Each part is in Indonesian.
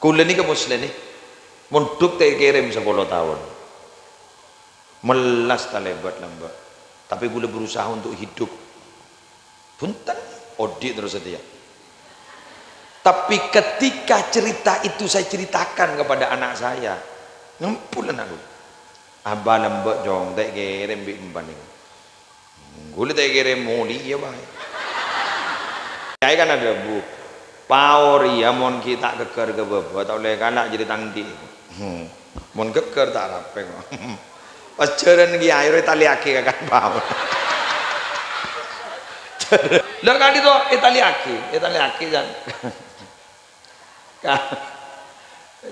Kula niki muslim nih munduk tak kirim 10 tahun melas tak lebat lambat, tapi kula berusaha untuk hidup punten odi terus setia. Tapi ketika cerita itu saya ceritakan kepada anak saya, ngempulan aku abah lembek jong tak kirim bi empan ini kula tak kirim muli ya bah saya kan ada bu power ya mon kita keker ke bawah tak boleh kanak jadi tangdi mon keker tak apa kok pas jalan ki air tali aki kan power lah kan itu tali aki kan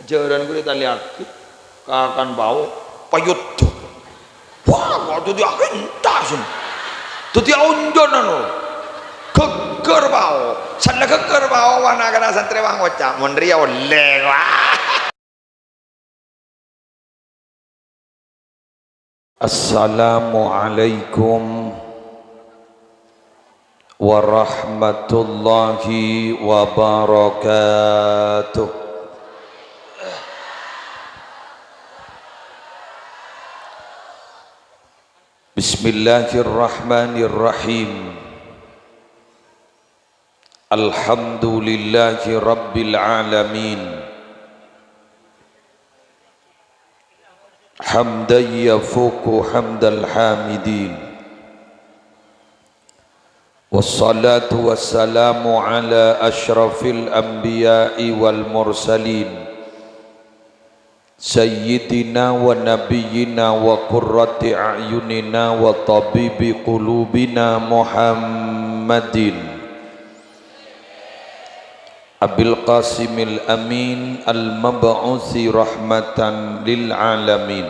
jalan gue tali aki kakan bau payut wah waktu dia entah sih tuh dia unjon anu keker bau sana keker bau warna kena santri wang ngocak mondria oleh wah. Assalamualaikum warahmatullahi wabarakatuh. Bismillahirrahmanirrahim. Alhamdulillahi rabbil alamin. Hamdan yafuqu hamdal hamidin. Wassalatu wassalamu ala asyrafil anbiya'i wal mursalin Sayyidina wa nabiyyina wa qurrati a'yunina wa tabibi qulubina Muhammadin Abil Qasimil Amin al-mab'uthi rahmatan lil alamin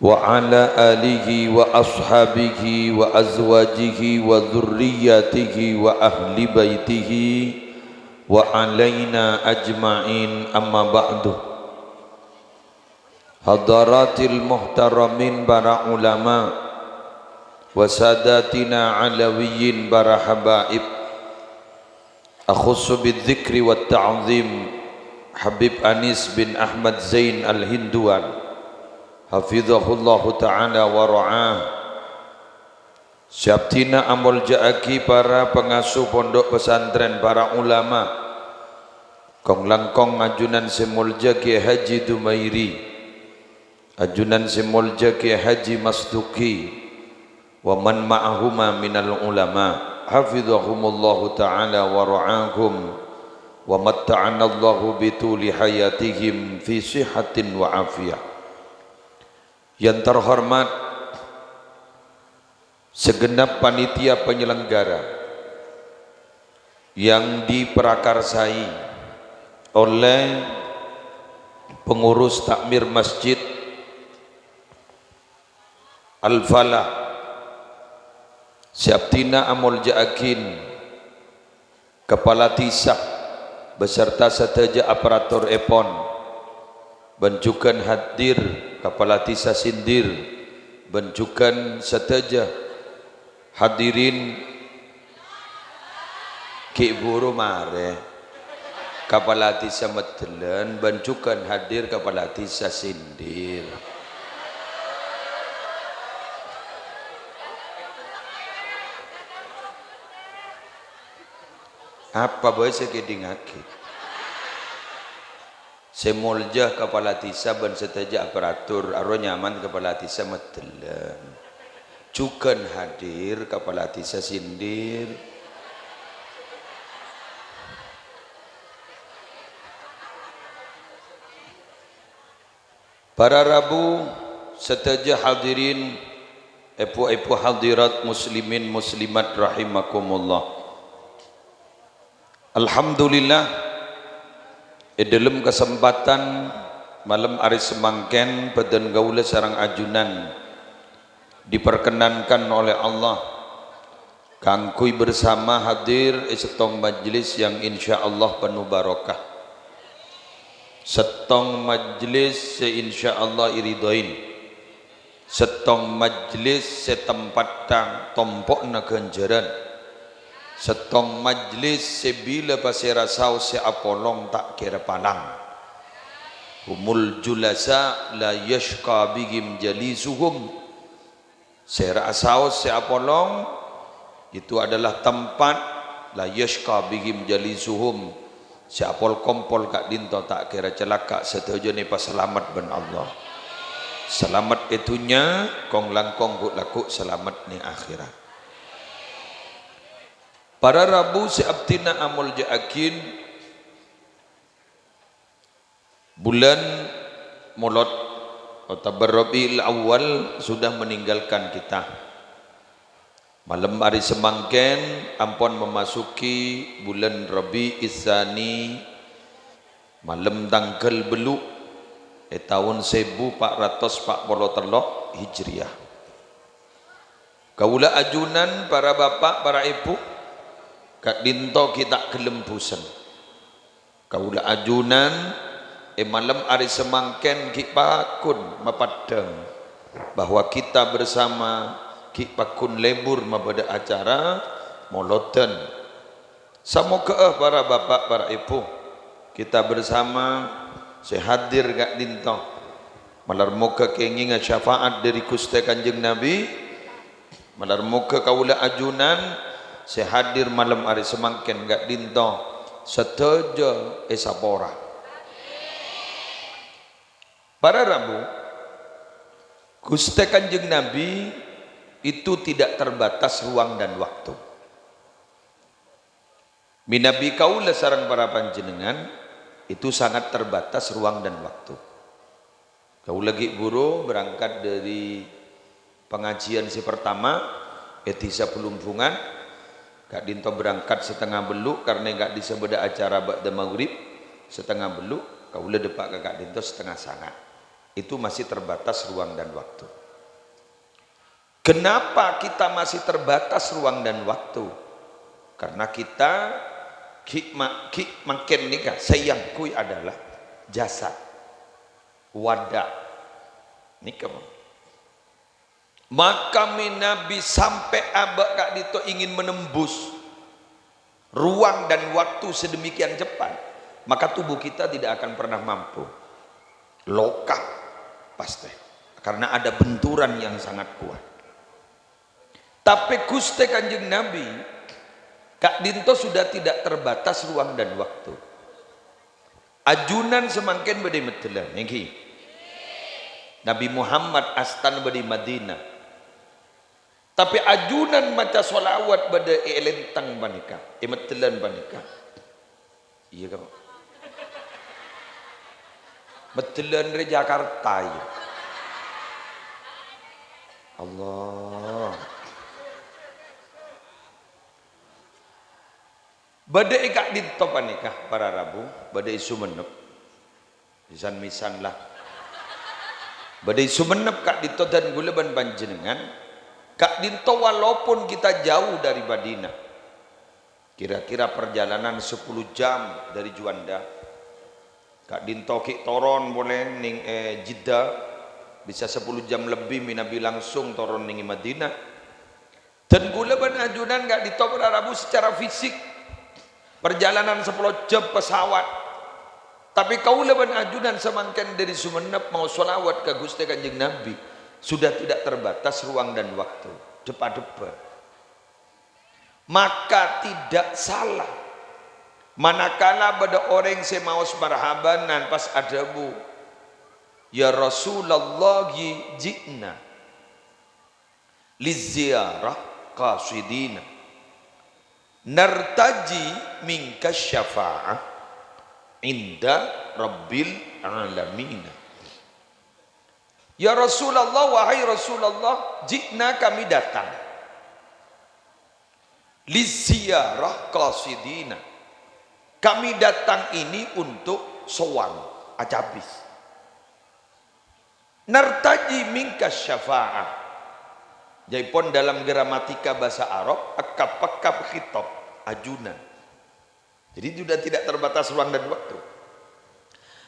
wa ala alihi wa ashabihi wa azwajihi wa dhurriyyatihi wa ahli baitihi wa alaina ajma'in amma ba'du. Hadaratil muhtaramin para ulama wa sadatina alawiyyin para habaib, akhussu bidzikri wat ta'zim Habib Anis bin Ahmad Zain Al-Hinduan hafizahullahu ta'ala wa ra'ah. Syabtina amul ja'aki para pengasuh pondok pesantren, para ulama, kong langkong ajunan semulja Kiai Haji Dumairi, ajunan semulja Kiai Haji Masduki, wa man ma'ahuma minal ulama, hafizahumullahu ta'ala wa ra'ahum, wa matta'anallahu bituli hayatihim fi sihatin wa afiyah. Yang terhormat segenap panitia penyelenggara yang diprakarsai oleh pengurus takmir Masjid Al-Falah, Syabtina Amul Ja'akin, Kepala Tisah beserta seteja aparatur EPON, bencukan hadir Kepala Tisah Sindir, bencukan seteja hadirin Ki Buru Mare, Kepala Tisah Metelen, bencukan hadir Kepala Tisah Sindir. Apa boleh sekedingaki semulja Kepala Tisah ben seteja aparatur aro nyaman Kepala Tisah Metelen, cukan hadir Kepala Tisah Sindir. Para Rabu seteja hadirin, epu-epu hadirat muslimin muslimat rahimakumullah. Alhamdulillah, dalam kesempatan malam hari semangken peden gaula sarang ajunan diperkenankan oleh Allah kangkui bersama hadir setong majlis yang insya Allah penuh barokah, setong majlis insya Allah iridoin, setong majlis setempat tang tompok na ganjaran, setong majlis sebila pasira sau se apolong tak kira palang. Humul julasa la yashqa bihim jalisuhum. Sera sau se apolong itu adalah tempat la yashqa bihim jalisuhum. Si apol kompol kak dinto tak kira celaka setuju ni pas selamat ben Allah. Selamat itunya kong langkong kuk laku selamat ni akhirat. Para Rabu si abtina amul jaakin bulan Mulad atau Rabiul Awal sudah meninggalkan kita. Malam hari semangken ampun memasuki bulan Rabiul Tsani, malam tanggal belu tahun 1443 Hijriah. Kaula ajunan para bapak, para ibu, kak dinto kita kelembusan. Kaula ajunan malam hari semangken ki pakun mapadang bahwa kita bersama ki pakun lebur mabada acara moloten. Samoga para bapak, para ibu, kita bersama sehadir gak dinto malar muka keinginan syafaat dari Gusti Kanjeng Nabi, malar muka kaula ajunan sehadir malam hari semangken gak dinto setuju esapora. Para Rabu, Gusti Kanjeng Nabi itu tidak terbatas ruang dan waktu. Minabi kaula sareng para panjenengan itu sangat terbatas ruang dan waktu. Kau lagi buru berangkat dari pengajian si pertama etisa pelumpungan, Kak Dinto berangkat setengah beluk karena enggak bisa beda acara ba'da maghrib setengah beluk, kau depak ke Kak Dinto setengah sangat. Itu masih terbatas ruang dan waktu. Kenapa kita masih terbatas ruang dan waktu? Karena kita makin nikah sayangku adalah jasad wadah nikah. Maka Nabi sampai abak Kak Dito ingin menembus ruang dan waktu sedemikian cepat, maka tubuh kita tidak akan pernah mampu lokah pasti karena ada benturan yang sangat kuat. Tapi Gusti Kanjeng Nabi Kak Dinto sudah tidak terbatas ruang dan waktu. Ajunan semangkin badai metelan niki. Nabi Muhammad astan badai Madinah. Tapi ajunan maca solawat badai elentang banika, metelan banika. Iya kan? Metelan dari Jakarta ya. Allah. Badai Kak Dinto panikah para Rabu, badai Sumenep, misan lah. Badai Sumenep Kak Dinto dan Guleban panjenengan, Kak Dinto walaupun kita jauh dari Madinah, kira-kira perjalanan 10 jam dari Juanda, Kak Dinto ki toron boleh ning Jeddah, bisa 10 jam lebih Nabi langsung toron ning Madinah. Dan Guleban ajunan Kak Dinto para Rabu secara fisik. Perjalanan 10 jam pesawat. Tapi kau leban ajunan semangkan dari Sumenep mau sholawat ke Gusti Kanjeng Nabi. Sudah tidak terbatas ruang dan waktu. Depa-depa. Maka tidak salah. Manakala pada orang yang mau marhabanan pas adabu. Ya Rasulullah ji'na. Liziarah qasidina. Nartaji minka syafa'ah inda rabbil alamin. Ya Rasulullah, wahai Rasulullah, jikna kami datang liziarah qasidina, kami datang ini untuk sowan acabis. Nartaji minka syafa'ah, jaipun dalam gramatika bahasa Arab akap khitab ajunan. Jadi sudah tidak terbatas ruang dan waktu.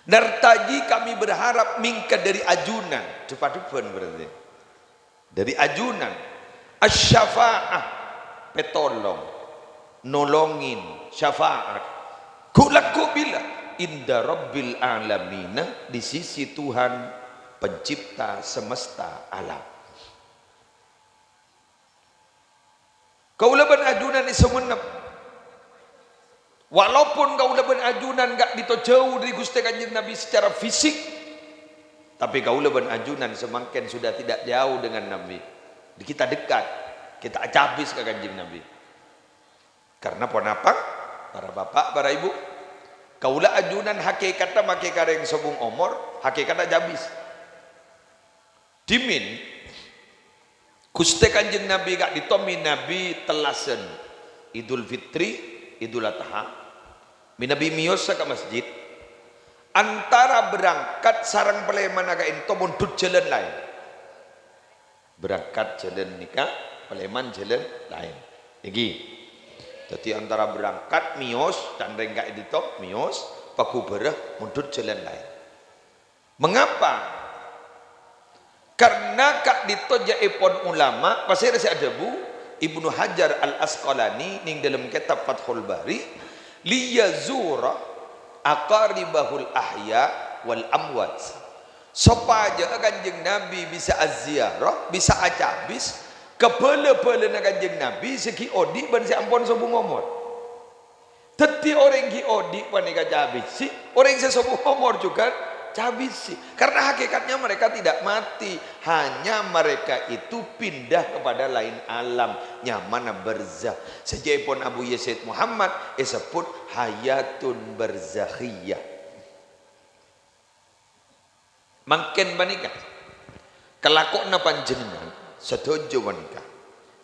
Nartaji kami berharap mingka dari ajunan, cepat-cepat berarti. Dari ajunan asyafa'ah petolong. nolongin, syafaat. Kulaku bila inda rabbil alamina, di sisi Tuhan pencipta semesta alam. Kaulah ajunan ni semenep. Walaupun kaulah ajunan gak dito jauh dari Gusti Kanjeng Nabi secara fisik, tapi kaulah ajunan semakin sudah tidak jauh dengan Nabi. Kita dekat, kita acabis ke Kanjeng Nabi. Karena apa? Para bapak, para ibu, kaulah ajunan hakikatnya make kareng sobung omor, hakikatnya jabis. Dimin Gusti Kanjeng Nabi gak ditomi Nabi telasen Idul Fitri, Idul Adha, Nabi miyos ke masjid, antara berangkat sarang peleman agak ento mundut jalan lain. Berangkat jalan nikah, peleman jalan lain. Iki. Jadi antara berangkat miyos dan rengga itu miyos, paku berah mundut jalan lain. Mengapa? Karena kak ditoja ipon ulama pasir si adabu Ibnu Hajar Al Asqalani ning dalam kitab Fathul Bari liyazura aqaribahul ahya wal amwat, supaya Kanjeng Nabi bisa aziarah, bisa acabis kepala-pala Kanjeng Nabi segi odi ban si ampun sobung omor. Teti orang ki odi pan acabis si orang si sobung omor juga cabisi, karena hakikatnya mereka tidak mati, hanya mereka itu pindah kepada lain alam, nyaman berzah. Sejapun Abu Yazid Muhammad disebut hayatun berzakhiyah. Makin banika kelakona panjenengan setuju banika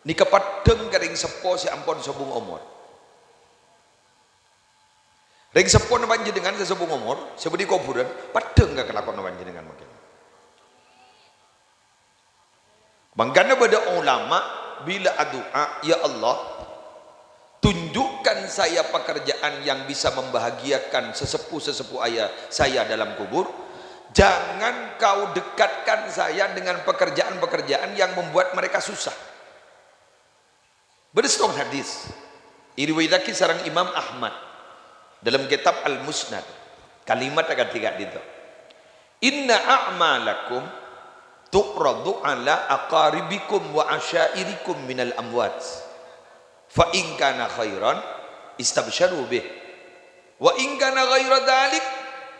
nika padeng kering sepo si ampun sobung omor. Ring sepon panjenengan sesebung umur sebudi kuburan padeng gak kelakon panjenengan mungkin. Bangkana pada ulama bila doa, ya Allah tunjukkan saya pekerjaan yang bisa membahagiakan sesepuh-sesepuh ayah saya dalam kubur. Jangan kau dekatkan saya dengan pekerjaan-pekerjaan yang membuat mereka susah. Berdasarkan hadis iriwayatkan sareng Imam Ahmad dalam kitab Al-Musnad, kalimat ketiga itu, inna a'malakum tu'radu ala aqaribikum wa asyairikum minal amwat, fa in kana khairan istabsharu bih, wa in kana ghaira dhalik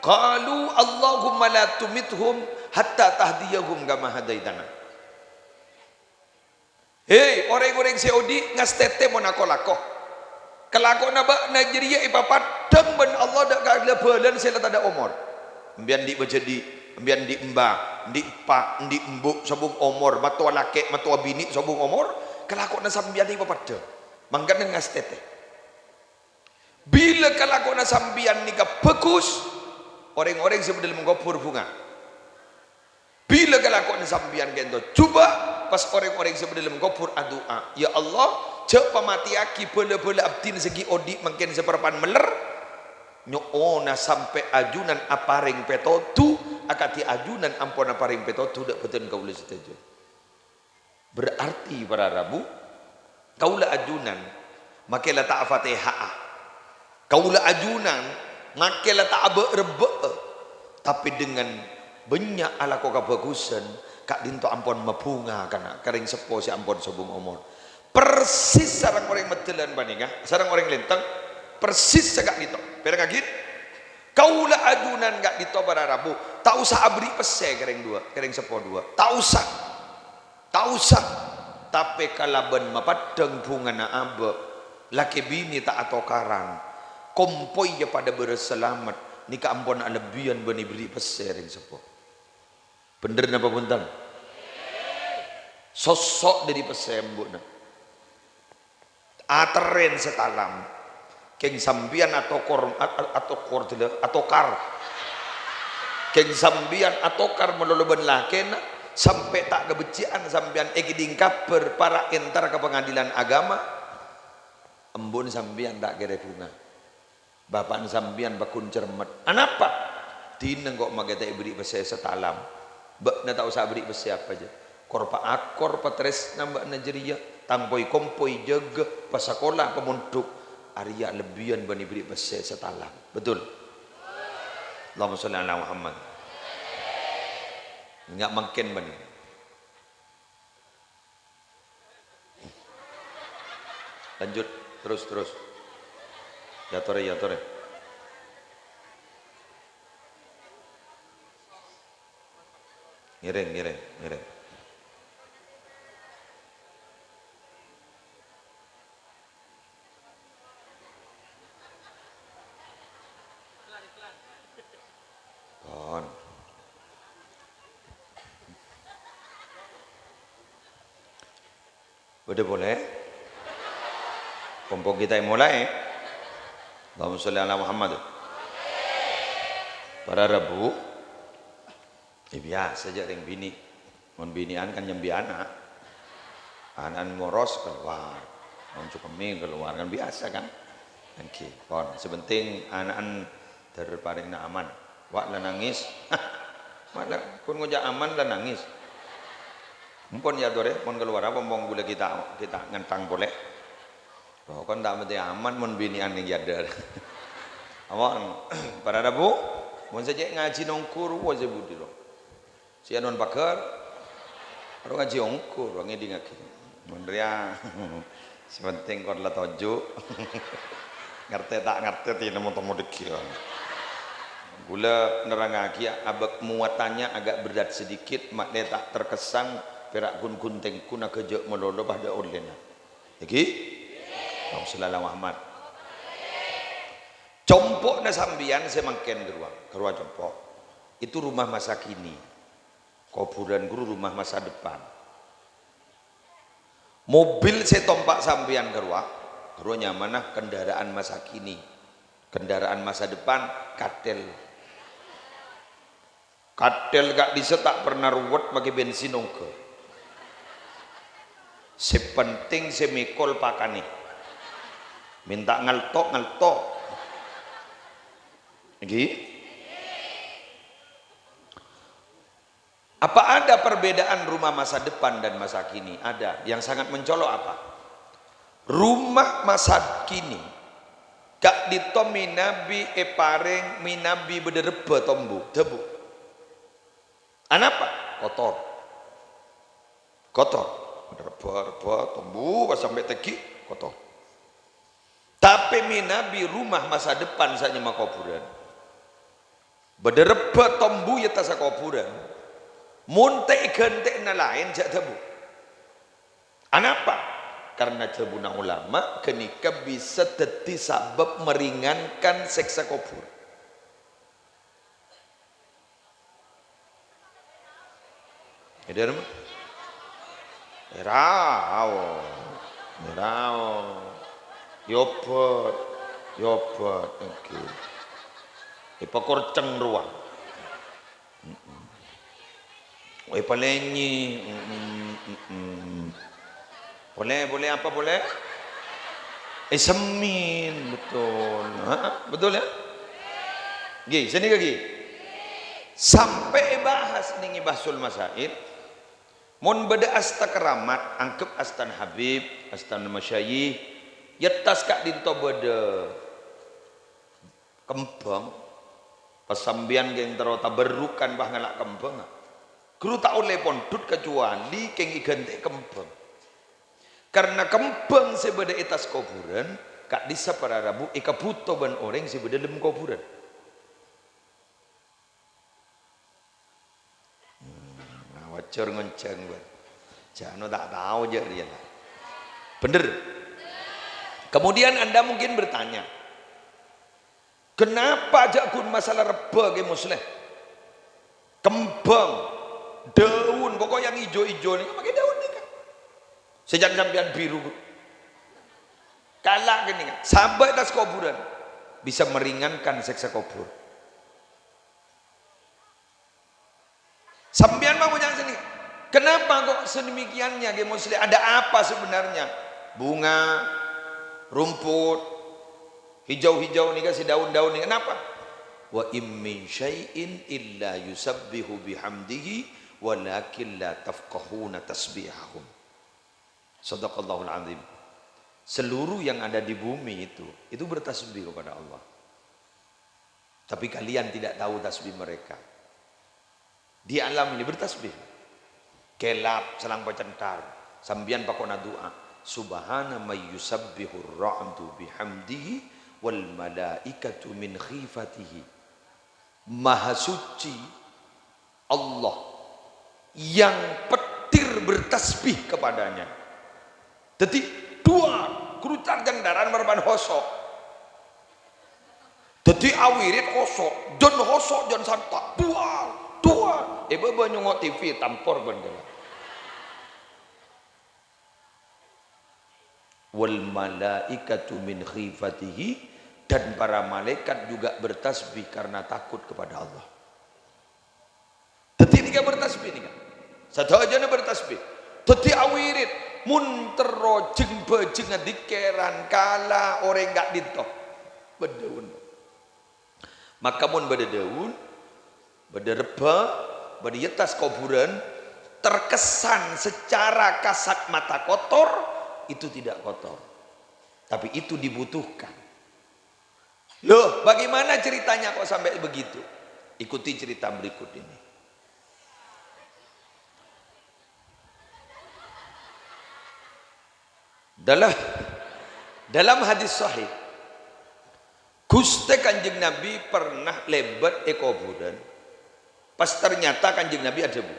qalu Allahumma la tumithum hatta tahdiyahum kama hadaitana. Hei orang-orang Saudi ngastete monako-lako kelakon naba Nigeria ipapat demben Allah dak ada balan saya tak ada umur. Mbian di berjadi, mbian di mbah, di pak, di embuk sabung umur, matua laki, matua bini sabung umur, kelakon sambian ipapat de. Mangkane ngastete. Bila kelakon sambian nikah bagus, orang-orang sebelum menggopur bunga. Bila kelakon sambian gento, coba pas orang-orang sebelum menggopur doa, ya Allah cek pamati aki bola-bola abdin segi odi mungkin seperpan meler nyoona sampai ajunan aparing petotu akati ajunan ampun aparing petotu dak beten kaula setuju. Berarti para Rabu kaula ajunan makela tak Fatihah, kaula ajunan makela tak rebe, tapi dengan banyak ala kok kebagusan kak dinto ampun mebunga kana kering sepo si ampun sobung omor. Persis sarang orang metelan baninga, sarang orang lentang persis segak dito. Perang agit, kaulah ajunan gak dito para Rabu. Tak usah abri pese kering dua, kering sepo dua. Tak usah. Tapi kalaban mapadeng bunga na abe, laki bini tak atau karang, kompoi ya pada berselamat. Nika ampun alebian bani beri pese kering sepo. Bener napa punten? Sosok dari pese mbuna. Ateren setalam keng sambian atau kar keng sambian atau kar meloloban laken sampai tak kebecian sambian egiding kaper para entar ke pengadilan agama embun sambian tak kere bunga bapak sambian bakun cermet anapa tineng kok magata beri besi setalam bak na tak usah beri besi apa aja korpa akor patres nambah Nigeria tampoi kompoi jaga pasakola pemunduk Arya lebihan bani beri besar setalam. Betul? Allahumma sholli ala Muhammad. Enggak mungkin bani. Lanjut terus. Ya tore. Ngiring. Kon. Udah boleh? Pompong kita yang mulai. Allahumma sholli ala Muhammad. Pada Rabu, biasa aja ring bini. Mon binian kan nyembi anak. Anak moros keluar. Mon cukemi keluar kan biasa kan. Oke, kon sebenting anak terparing na aman. Wak lah nangis. Malah kun ngojak aman lah nangis. Mumpun ya dore, mon keluar apa mong gula kita ngentang boleh. Oh, kon tak mesti aman mon binian yang jadar. Awak para Rabu, mon saja ngaji nongkur wae budi lo. Si anon pakar, ro ngaji ongkur, wangi di ngaki. Mon ria, sepenting kon la toju. Ngerti tak ngerti tidak mau dekil. Gula nerangaki abak muatannya agak berat sedikit, maknya tak terkesan perak gun-gunteng kuna kejek melolo pada orlena. Iki? Allahumma Muhammad. Compok na sambian semangken gerua compok. Itu rumah masa kini. Kuburan guru rumah masa depan. Mobil saya tompak sambian gerua nyamanah kendaraan masa kini. Kendaraan masa depan katel gak bisa tak pernah ruwet pakai bensin ongke. Sepenting semikol pakani. Minta ngaltok. Lagi? Apa ada perbedaan rumah masa depan dan masa kini? Ada. Yang sangat mencolok apa? Rumah masa kini gak ditom minabi pareng minabi bederebe tombu debu. Anapa? Kotor. Reba tombu sampai teki kotor. Tapi minabi rumah masa depan saja mah kuburan. Bederebe tombu ya tasa kuburan. Munte gente na lain jak debu. Anapa? Karena jabuna ulama kenika bisa dadi sabab meringankan siksa kubur. Ada rumah? Erao. Yobot. Oke. Ipakor ceng ruang. Palenyi. Boleh apa boleh? Semin betul. Betul ya? Gi, sini lagi. Sampai bahas nih basul masail. Mun beda asta keramat, angkep astan Habib, astan Masyayikh, yetas kak dinto beda kembang, pesambian geng terota berukan bah ngelak kembang. Guru tak oleh pondut kecuali keng igante kembang. Karena kembang sebeda etas kuburan, kak disa para Rabu ika buto ban orang sebeda lem kuburan. Wajar ngonceng buat. Jangan tak tahu aja dia. Bener. Kemudian Anda mungkin bertanya, kenapa jakun masalah reba ke muslim? Kembang, daun, pokok yang hijau-hijau ini pakai daun nih kan. Sejak sampean biru. Kalah gini kan. Sampai atas kuburan bisa meringankan siksa kubur. Sampean mau jangan sini. Kenapa kok sedemikiannya ge muslim? Ada apa sebenarnya? Bunga, rumput, hijau-hijau nih kasih daun-daun nih. Kenapa? Wa im min syai'in illa yusabbihu bihamdihi walakin la tafqahuna tasbihahum. Shadaqallahul azim. Seluruh yang ada di bumi itu bertasbih kepada Allah. Tapi kalian tidak tahu tasbih mereka. Di alam ini bertasbih. Kelap selang pacentar. Sambian pakona doa. Subhana may yusabbihur ra'du bihamdihi wal malaikatu min khifatihi. Maha suci Allah yang petir bertasbih kepadanya. Jadi dua kerucan gandaran merban hosok. Jadi awirit hosok, jon hosok jon santak, dua. Beba nyongok TV tampor benda. Wal malaikatu min khifatihi, dan para malaikat juga bertasbih karena takut kepada Allah. Jadi tiga bertasbih nih kan. Satu aja bertasbih. Jadi awirit muntero jeng bejeng dikeran kala orang enggak ditoh. Bedaun. Maka mun bade daun, bade reba, bade yetas kuburan, terkesan secara kasat mata kotor, itu tidak kotor. Tapi itu dibutuhkan. Loh, bagaimana ceritanya kok sampai begitu? Ikuti cerita berikut ini. Dalam hadis sahih, Gusti Kanjeng Nabi pernah lebat kuburan. Pas ternyata Kanjeng Nabi ada bu.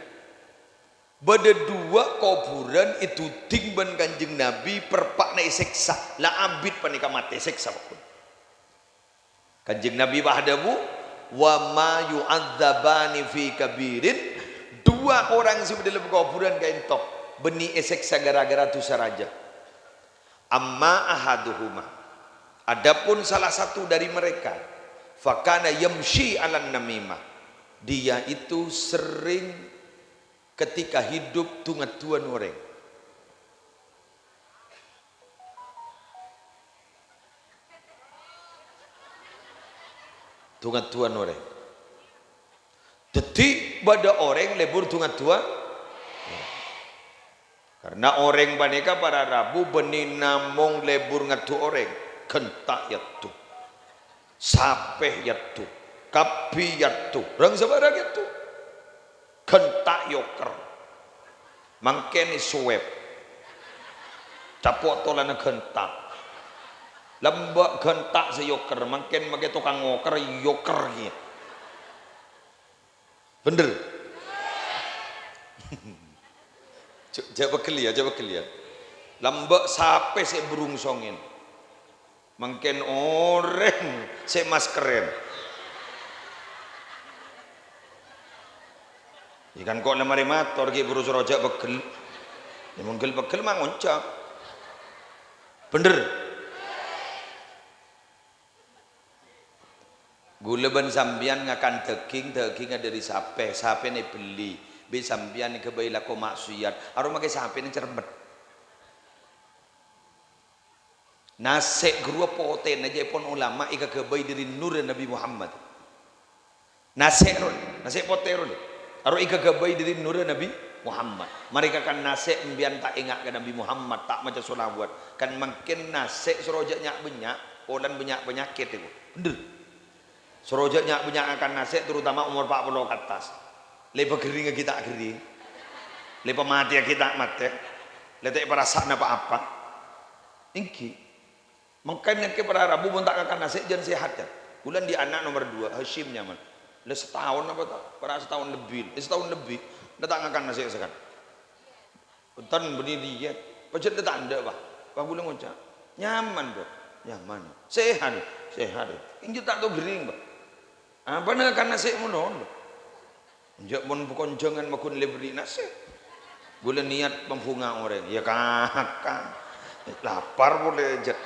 Bada dua kuburan itu tingban Kanjeng Nabi perpakna seksa. La abid panika mati seksa pun. Kanjeng Nabi bahada bu. Wa ma yu'adzabani fi kabirin. Dua orang sudah dalam kuburan kaintok. Beni seksa gara-gara dosa raja. Amma ahaduhuma. Adapun salah satu dari mereka, fakana yamshi alan namimah, dia itu sering ketika hidup tungat-tuan orang. Tungat-tuan orang. Jadi pada orang lebur tungat-tuan. Karena orang baneka para Rabu benih namong lebur ngatu orang. Kentak yaitu, sapeh yaitu, kapi yaitu, orang sebarang yaitu, kentak yoker, mangkeni suweb, capok tolana kentak, lembak kentak seyoker, mangken mage tukang ngoker yokernya, bener? Coba kelia, lembak sapeh se burung songin. Mungkin orang se maskeren. Ikan kok lemari mator ki buru rojak begel. Ya mungkin begel mang oncak. Bener. Gula ban sambian ngakan daging dari sape ni beli. Be sambian ni kebayi lako maksiat. Aroma ke sape ni cermet. Nasek gua poten aja pun ulama ika kebayi dari nur Nabi Muhammad. Nasek poten. Aro ika kebayi dari nur Nabi Muhammad. Mereka kan nasek mbian tak ingat ke Nabi Muhammad tak macam solawat. Kan makin nasek serojaknya banyak, olan banyak penyakit itu. Bener. Serojaknya banyak akan nasek terutama umur 40 ke atas. Lepas kering kita kering. Lepas mati kita mati. Lepas perasaan apa-apa. Ingki. Makanya kepada Rabu pun tak akan nasib jangan sehat ya. Bulan di anak nomor 2 Hashim nyaman. Le setahun apa tak? Pada setahun lebih. Datang akan nasib sekarang. Tan beri diet. Pajak dia tak ada bah. Bah bulan ngucap. Nyaman bro. Nyaman. Sehat. Injak tak tahu gering bah. Apa nak akan nasib mono? Injak pun bukan jangan makun lebih nasib. Bulan niat pempunga orang. Ya kakak. Lapar boleh jet.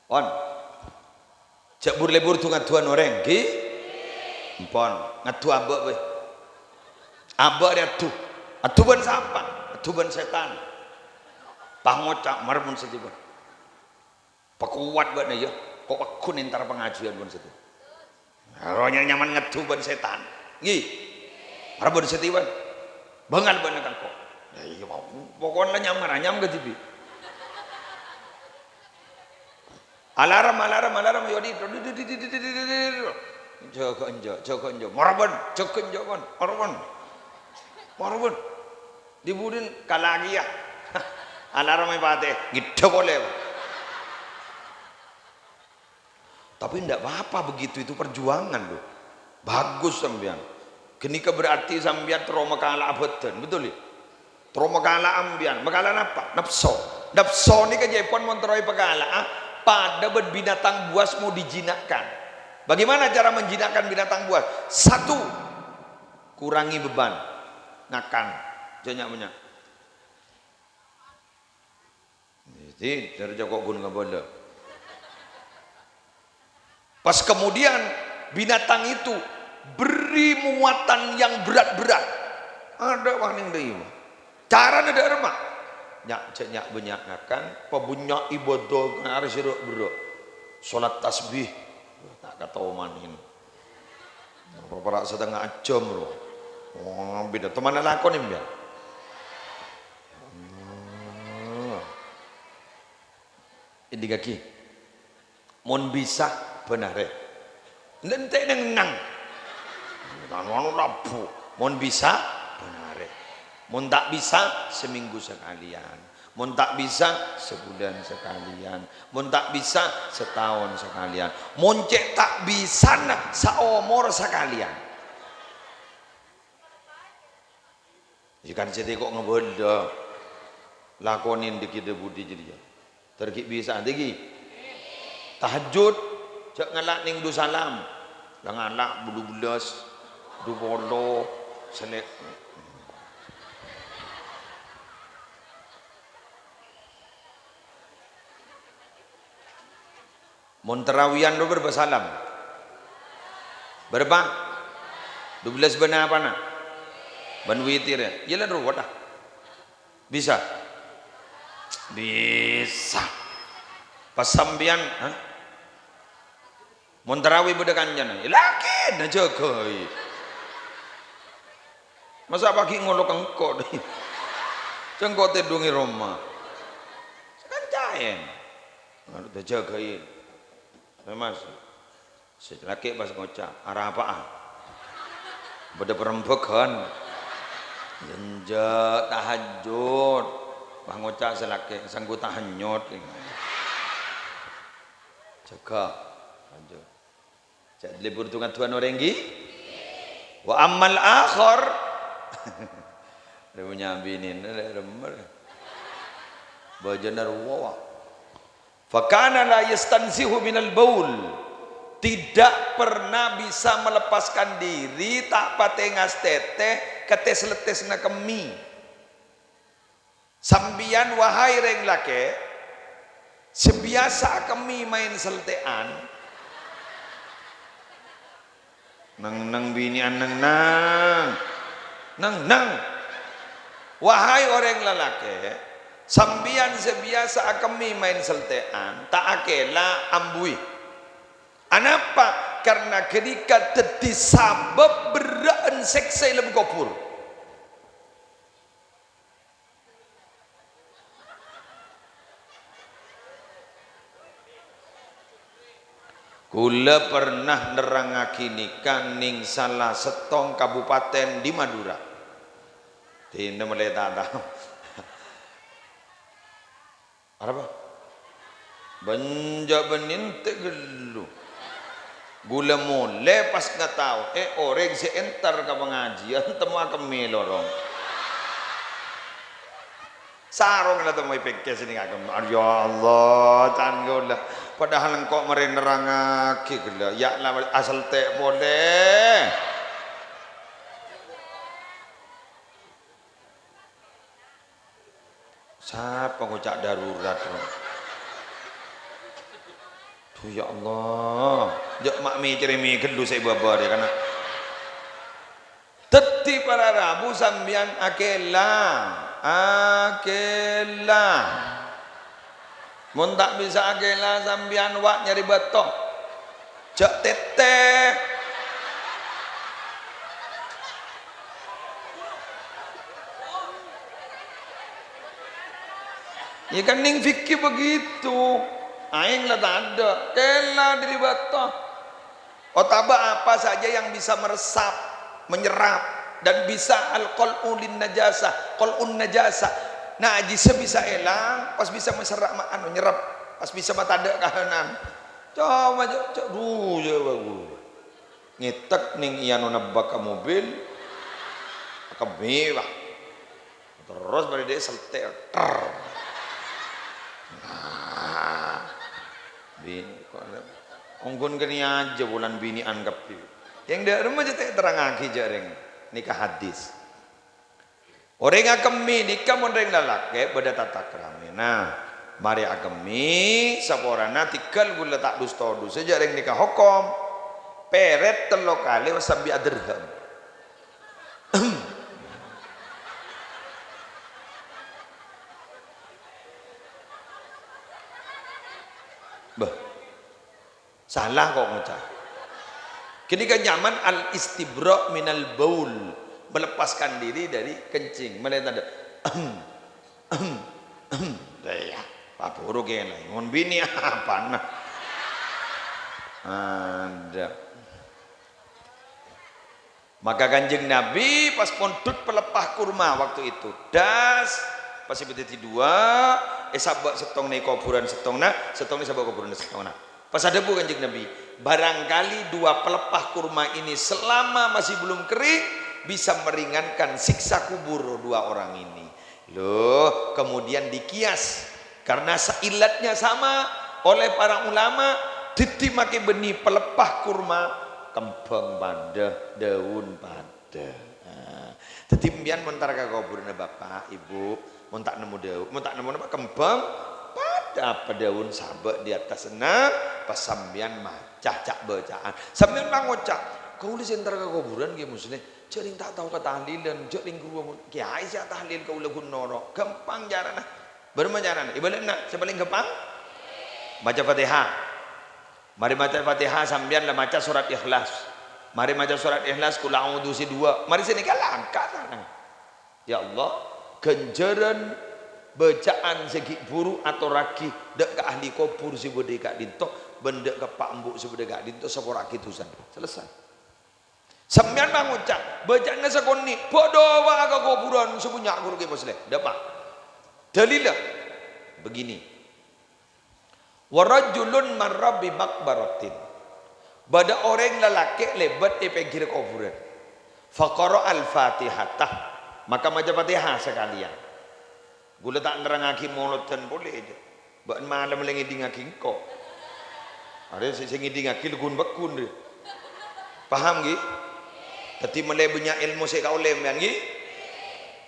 On cak lebur tu ngatuan orang ki empon ngatu abak be abak dia atu ban siapa atu ban setan pangocak marmun sejibun pakuat ban ya kok aku nintar pengajian ban setu rohnya nyaman ngatu ban setan gi marmun setiwan bangal ban kok iya pokoknya nyam ke TV. Alarm yodi. Joko enjo. Marabun. Dibudin kalagi ya. Alarm ay pate. Gitu boleh. Tapi enggak apa-apa begitu, itu perjuangan loh. Bagus sampean. Kenika berarti sampean trauma kala abetan, betul ya? Trauma kala ambian, makalan apa? Nafsu ini kejepon montroi pekala pada binatang buas mau dijinakkan. Bagaimana cara menjinakkan binatang buas? Satu, kurangi beban ngakan banyak. Jadi dari Joko Gun nggak pas kemudian binatang itu beri muatan yang berat-berat, ada waning deui cara ada remah nyak banyak ngakan pabunyak ibadah harus bro salat tasbih tak kata omanin para setengah jam loh beda teman lakon ya ini kaki mon bisa benar nanti nang tanwanu labu mon bisa benar mon tak bisa seminggu sekalian, mon tak bisa sebulan sekalian, mon tak bisa setahun sekalian, mon cek tak bisa seumur sekalian. Jika jadi kok ngebodoh lakonin dikit budi jadi terkik bisa tinggi tahajud cek ngelak ning du salam ngalak bulu belas du bolo selek Monterawian do berapa salam? Berapa? 12 benar apa nak? Ban witir ya? Yalah do wadah. Bisa? Bisa. Pas sambian, ha? Monterawi beda kanjana. Laki na jogoy. Masa pagi ngolok engkau deh. Cengkau tedungi Roma. Kan caen. Ngaruh jagain. Mas, laki pas ngocak arah apaan? Beda perempuan, jenjak tahajud, bang ngocak selaki sanggup tahanyut, jaga, tahajud. Jadi libur tungan Tuhan oranggi, wa amal akhir, dia punya binin, remar, bajanar wawa. Fakana la yastanzihu minal baul, tidak pernah bisa melepaskan diri tak patengas teteh ketes letes na kemi sambian wahai reng lake sebiasa kemi main seltean nang binian nang wahai orang lelaki sambian sebiasa kami main seltean tak akela ambui anapa karena ketika teti sabab beraan seksa lebih kopur kula pernah nerangaki nikah ning salah setong kabupaten di Madura tidak mulai tahu apa? Banja benin te gelu. Gula mule pas nggak tahu. Orang si entar ke pengajian temu kami lorong. Sarong na temu ipekes ini kagam. Ya Allah, tan gula. Padahal engkau merenerangaki gula. Ya lah asal te boleh. Siapa ngucap darurat tuh ya Allah jok mak mi cerimi gelu saya baba dia karena teti para rabu sambian akela mun tak bisa akela sambian wak nyari batok jok teteh Ya kan ning fikih begitu. Aing lah tak ada. Kela diri bata. Otaba apa saja yang bisa meresap, menyerap dan bisa al-qal'u lin najasa, qal'un najasa. Najis bisa elang, pas bisa meserap anu nyerap, pas bisa mata ada kahanan. Coba ya bagus. Ngetek ning iano nebak mobil, mewah. Terus pada dia selter. Nah, onggon kini aja bulan bini anggap itu. Yang dak rumah jadi terang aki jaring nikah hadis. Orang agami nikah orang lalaki pada tata kerama. Nah, mari agami saporana tikal gula tak dustodu sejareng nikah hukum peret telo kali wasabi adirham. Bah, salah kok ngucap. Kini kan nyaman al istibra minal baul, melepaskan diri dari kencing. Melihat ada, ya, Pak Puru kena, ngon bini apa nah? Ada. Maka kanjeng Nabi pas pontut pelepah kurma waktu itu, das pas ibeti dua, sabak setong nih kuburan setong nih sabak kuburan setong nah. Pas ada bu kanjeng Nabi, barangkali dua pelepah kurma ini selama masih belum kering bisa meringankan siksa kubur dua orang ini. Loh, kemudian dikias karena seilatnya sama oleh para ulama, titi make benih pelepah kurma kembang pada daun pada. Teti mbian montar ka kuburan bapak ibu, montak nemu daun, montak nemu apa kembang pada daun sabak di atas sana pas sambian macah cak bacaan sambian mangocak kau di sentar ke kuburan ge muslim cering tak tahu kata tahlilan cering guru kiai sia tahlil kau lagun noro gampang jarana berma jarana ibadah nak sepaling gampang baca Fatihah mari baca Fatihah sambian lah maca surat Ikhlas mari maca surat Ikhlas kul a'udzu si dua mari sini kalangkat ya Allah ganjaran bacaan segi buru atau raki dek ke ahli kubur si bude kak dinto bendek ke pak embuk si bude kak dinto sepora kitusan selesai sampean mengucap bacaannya sekoni bodoh wa ke kuburan sepunya guru ke muslim dapat dalilnya begini warajulun marra bi maqbaratin bada orang lelaki lebat di pinggir kuburan faqara al-fatihah maka maca Fatihah sekalian. Gula tak nerangaki molotan boleh aja. Bak malam lagi ngidingaki engkau. Ada sing ngidingaki legun bekun dia. Paham nggih? Dadi mulai banyak ilmu saya kau lem yang nggih.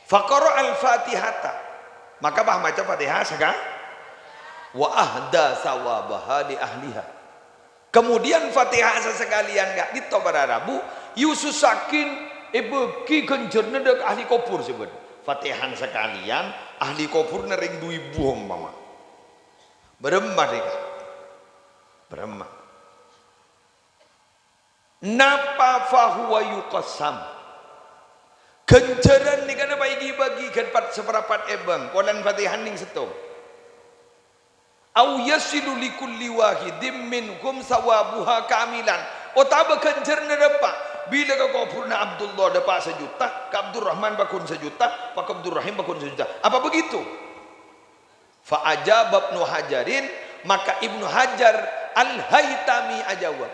Faqara al-Fatihata. Maka bah maca Fatihah sekali. Wa ahda sawabaha li ahliha. Kemudian Fatihah sekalian gak ditobara Rabu, yususakin beki genjerna dek ahli kubur sebut. Fatihah sekalian ahli kubur nering dui buang mama beremah deka beremah napa fahuwa yuqassam genjaran ni kana bagi kan seperapat ebang kolan Fatihah ning setong au yasilu likulli wahidin minkum sawabuha kamilan otaba genjarna dapat bila ke kubur na Abdullah dapat 1 juta, ke Abdurrahman bakun 1 juta, Pak Abdurrahim bakun 1 juta. Apa begitu? Fa ajab Ibnu Hajarin, maka Ibnu Hajar Al-Haytami ajawab.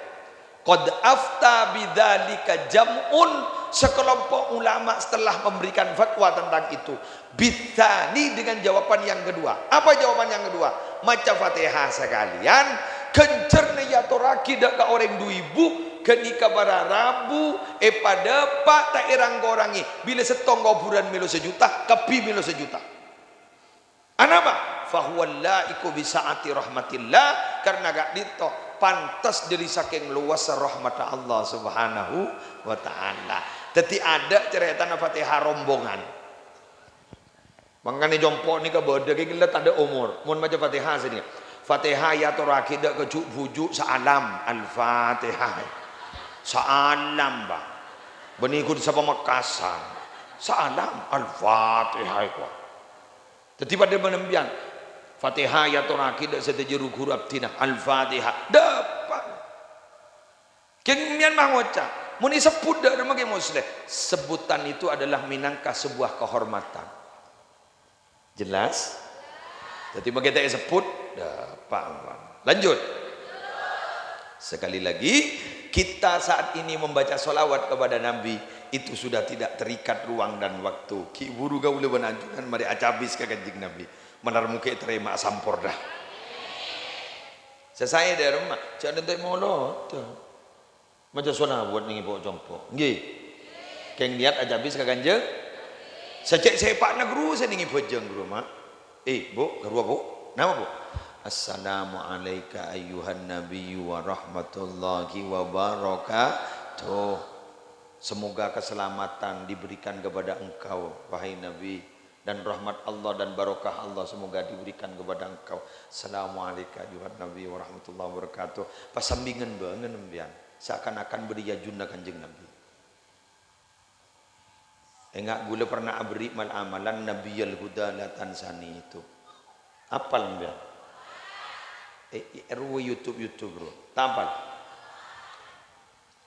Qad afta bidzalika jam'un, sekelompok ulama setelah memberikan fatwa tentang itu. Bitsani dengan jawaban yang kedua. Apa jawaban yang kedua? Maca Fatihah sekalian, kencer niyatoraki dak ka orang 2000 kenika para Rabu pada pak tak erang korangi bila setong kuburan milo 1 juta kepi milo 1 juta anapa fahuwalla iku bisaati rahmatillah karena gak dito pantas dari saking luas rahmat Allah subhanahu wa ta'ala. Jadi ada cerita Fatihah rombongan makanya jompo ni ke bodoh kita tak ada umur mohon baca Fatihah sini Fatihah ya toraki dak kejuk bujuk saalam al-Fatihah saalam bah benikut sama Makassar saalam al-Fatihah itu jadi pada menembian Fatihah ya toraki dak setejeru guru abdina al-Fatihah dapat kengmian mangoca muni sebut dak nama ke muslim sebutan itu adalah minangka sebuah kehormatan jelas jadi begitu sebut dapat lanjut sekali lagi kita saat ini membaca solawat kepada Nabi itu sudah tidak terikat ruang dan waktu ki buru gaule bananjunan mari acabis ke kanjeng Nabi menar muke terima sampor dah saya dari rumah jangan entek molot maca solawat ning pok jongpo nggih keng niat acabis ke kanjeng secek sepak negru saya ning bojong rumah bu garua bu nama bu Assalamualaikum ayyuhan nabiyyu wa rahmatullahi wa barakatuh. Semoga keselamatan diberikan kepada engkau wahai Nabi dan rahmat Allah dan barakah Allah semoga diberikan kepada engkau. Assalamualaikum ayyuhan nabiyyu wa rahmatullahi wa barakatuh. Pasambingan banget nembian seakan-akan beria junda kanjeng Nabi. Enggak gula pernah abri mal amalan nabiyul huda la tansani itu. Apal nembian? RW YouTube bro tampal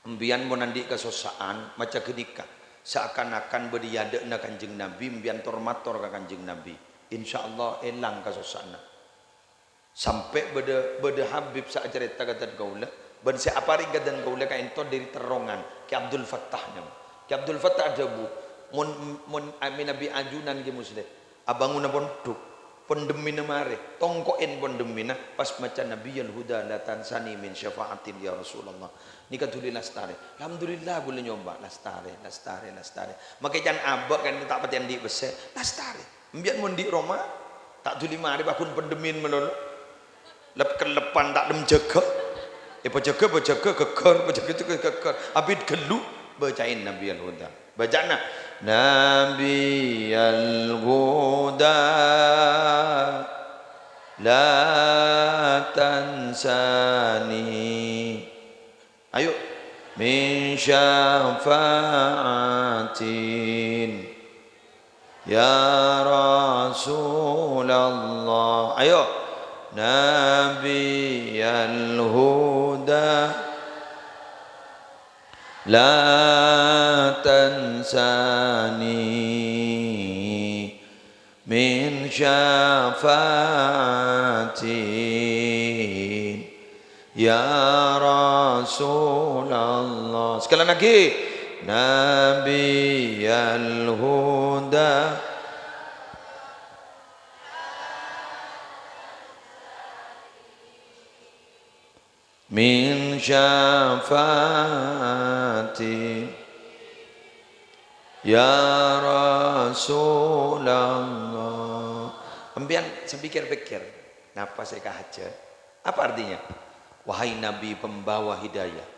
embian mau nandi kesosaan maca kenika seakan-akan beriade na kanjeng Nabi embian tormator ke kanjeng Nabi insyaallah elang kesosana sampai beda Habib saat cerita kata gaula ban si apari gadan gaula ka ento dari terongan ki Abdul Fattah nama ki Abdul Fattah ada bu mun amin Nabi ajunan ki muslim abanguna pondok pendemina mare tongkoin pendemina pas maca nabiyul huda la tansani min syafaatin ya Rasulullah nika tuli lastare alhamdulillah boleh nyoba lastare maka jan abak kan tak patian di bese lastare mbian mun di Roma tak tuli mare bakun pendemin melolo lep kelepan tak dem jaga pejaga geger abid gelu bacain nabiyul huda bacana nabiyul huda la tansani ayo min syafaatin ya Rasulullah ayo nabiyul huda la tansani min syafaatin ya Rasulullah sekali lagi nabiyul huda min syafaati ya Rasulullah empian sepikir-pikir napa saya kahaja apa artinya wahai Nabi pembawa hidayah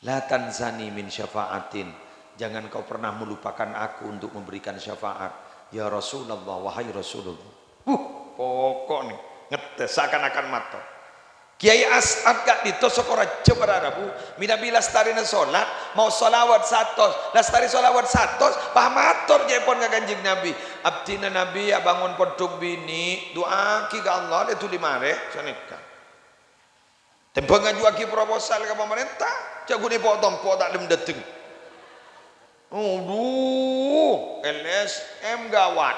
la tansani min syafaatin jangan kau pernah melupakan aku untuk memberikan syafaat ya Rasulullah wahai Rasulullah pokok nih ngetes seakan-akan mata Kiai As'ad gak ditosok raja berarabu minabi lastari na solat mau solawat satos lastari solawat satos pahamator jepon ke kanjeng Nabi abdina Nabi ya bangun podok bini doa ki ke Allah itu limare saneka tempo ngaju aki proposal ke pemerintah jago ni potong tak dem deteng LSM gawat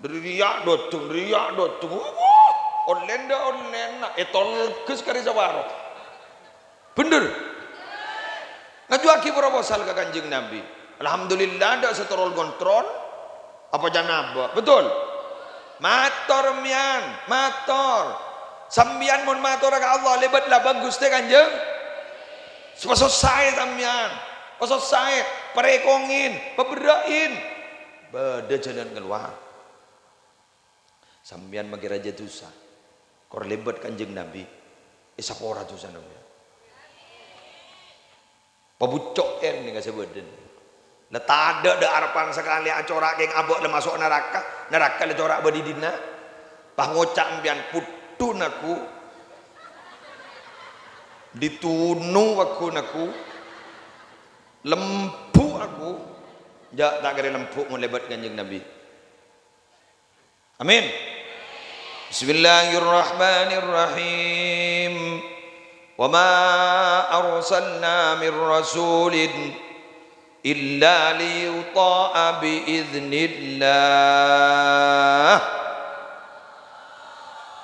riak doteng online etol kes kari sawaro bener ngaju aki proposal ke kanjeng Nabi alhamdulillah ada setorol kontrol apa janaba betul mator mian mator sambian mon mator ke Allah lebat lah bagus teh kanjeng selesai sambian selesai perekongin peberain beda jalan keluar sambian magi raja dosa kor lebat kanjeng Nabi isapora tu sana ya pabucok nih kasih badan lah tada ada harapan sekali acorak geng abok le masuk neraka le corak badi dina pah ngocak mbian putun aku ditunu aku naku lempu aku jak tak kira lempu mau lebat kanjeng Nabi Amin. Bismillahirrahmanirrahim. Wa ma arsalna min rasulin illa liyuta'a biiznillah.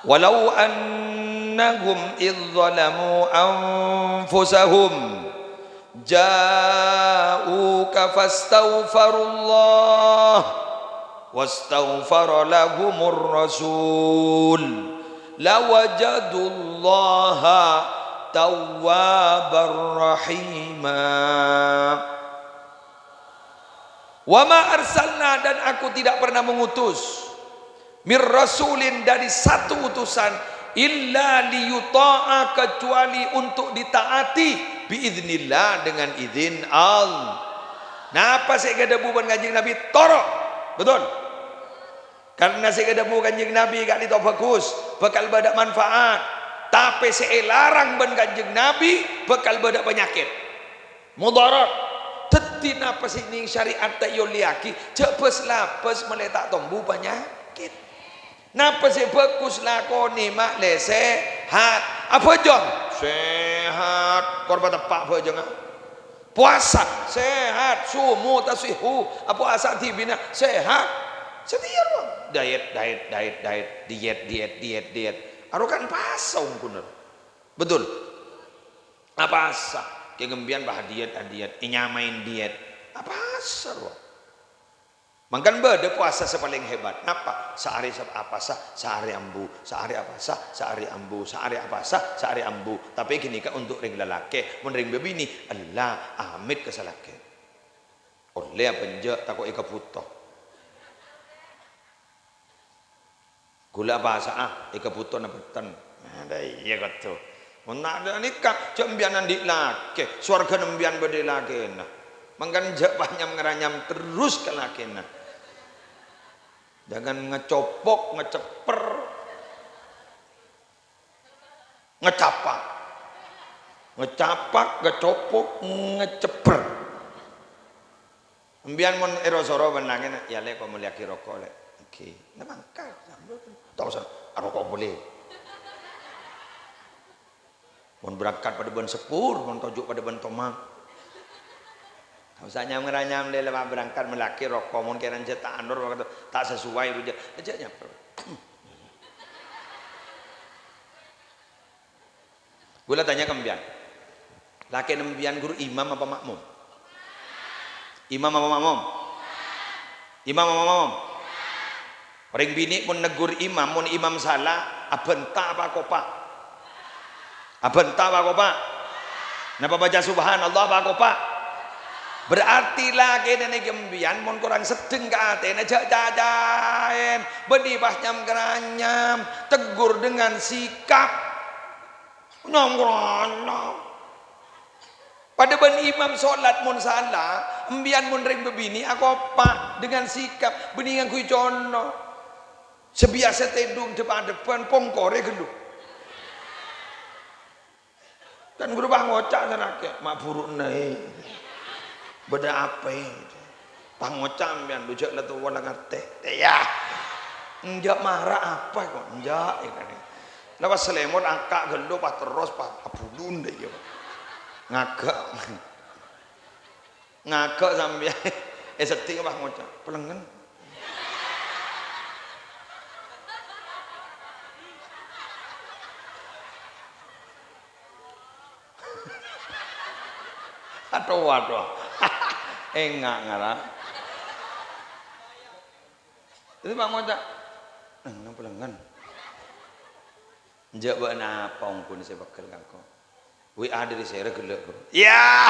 Walau annahum idh zalamu anfusahum ja'uka fastaghfirullah wastaghfara lahumur rasul lawajadullaha tawwabar rahima. Wa ma arsalna, dan aku tidak pernah mengutus mir rasulin, dari satu utusan, illa liyuta'a, kecuali untuk ditaati, biiznillah, dengan izin Allah. Napa saya kada buban kanjeng Nabi toro, betul? Karena saya kada bu kanjeng Nabi gak itu bagus, bakal badak manfaat. Tapi saya larang ban kanjeng Nabi bakal badak penyakit, mudarat. Teti napa sini syariat tak yoliaki, cepes lapes meletak tombu penyakit. Napa sih bagus lakoni mak le sehat. Apa jong? Sehat. Korban tepak apa jong? Puasa sehat. Sumu tasihu. Apa asa tibina sehat. Setia bang. Diet. Arukan pasang kuner. Betul. Apa asa? Kegembian bah diet. Inyamain diet. Apa asa bang? Mangkan beda puasa sepaling hebat. Apa? Sehari apa sah? Sehari ambu. Sehari apa sah? Sehari ambu. Sehari apa sah? Sehari ambu. Tapi kini kan untuk ring lelaki, mun ring bebini, Allah amit kesalake. Oleh penjak takut ika putoh. Gula bahasa ika putoh na beten. Ada iya kata. Mun ada nikah jambianan di laki, surga nembian bede laki nah. Mangkan jak banyam ngeranyam terus ke laki nah. Jangan ngecopok, ngeceper, ngecapak, ngecopok, ngeceper. Embian mon erosoro benangin ya le kau meliaki rokok le. Oke, nah mangkat, tahu sah, rokok boleh. Mon berangkat pada ben sepur, mon tojuk pada ben tomang. Usahanya ngeranyam dia lepas berangkat melaki rokok mun kira tak andur tak sesuai rujak ajaknya. Gula tanya kembian. Laki nembian guru imam apa makmum? Imam apa makmum? Imam apa makmum? Orang bini mun negur imam, mun imam salah, abenta apa kopak? Abenta apa kopak? Napa baca subhanallah apa kopak? Berarti lagi nenek gembian mon kurang sedeng ke hati nejak jajain bedibah nyam keranyam tegur dengan sikap nongkrong pada ben imam solat mon salah embian mon ring bebini aku apa dengan sikap beningan kui cono sebiasa tedung depan pongkore geluk dan berubah ngocak sanake mak buruk naik beda apa pangocam yang lujak lah tu wala ngerti ya enjak marah apa kok enjak ikan lepas selemot angkat gelo pas terus pas abulun deh ya ngagak sampai seting pas ngocak pelengen waduh enggak ngarah itu bang ngocak nang pelengan njak buat napa ongkun saya bakal kako WA dari saya gelek ya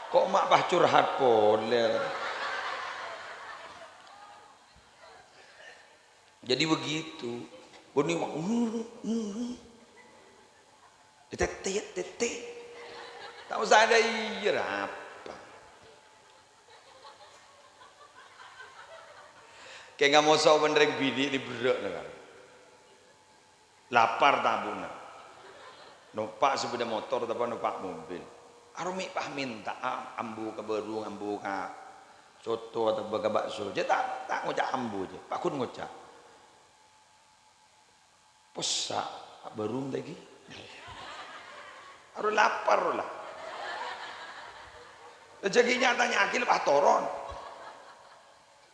kok mak bah curhat polel jadi begitu boni tete tak usah ada iya apa kayak nggak mau sok benereng bini ini berat kan lapar tabungan numpak sepeda motor tapi numpak mobil arumi pah minta ambu ke berung ambu ke Coto atau baga bakso, dia tak ngocak ambu je. Pak kun ngocak. Pesak baru lagi. Harus lapar lah. Rezekinya tanya akil pak toron.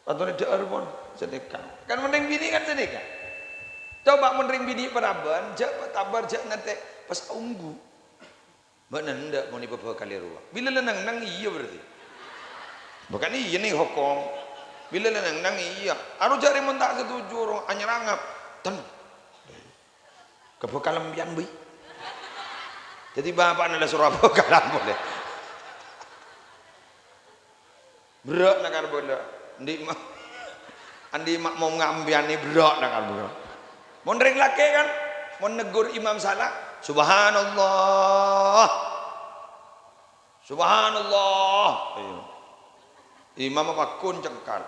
Patone deer pun sedekah. Kan mending bini kan sedekah. Coba mending bini peraban, jak tabar jak nanti pas unggu. Mbak nanda mau ni beberapa kali ruang. Bila lenang iya berarti. Bukan iya nih hukum. Bila nang iya. Aru jari mun tak setuju orang anyarangap. Ten. Kebekalan bian bi. Jadi bapak nada suruh bekalan boleh. Berat nakar bola. Andi mak mau ngambian ni berat nakar bola. Mun ring laki kan, mun negur imam salah, subhanallah. Subhanallah. Imam apa kun cengkal.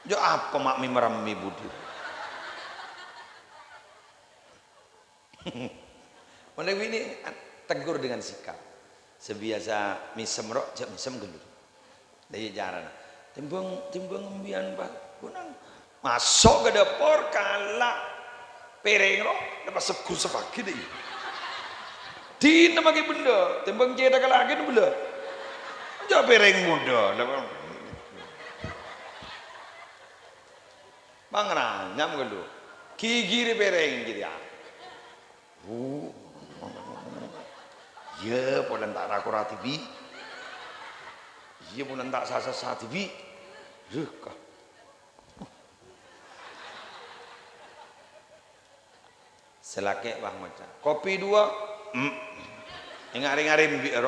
Jo apa mak mi merami budi. Mulai ini tegur dengan sikap. Sebiasa misem rok, jak misem gelur. Dari jaran. Timbang embian pak. Kunang masuk ke dapur kalah pereng rok, dapat seku sepagi deh. Dina bagi benda, timbang jeda kalah lagi benda. Jo pereng muda. Bang ranyam gelu, kigiri pereng gitu ya. Ya, pulang tak rakor TV. Ya, pulang tak sasa TV. Rekah. Selake bang macam. Kopi 2. Ingat-ingat biar.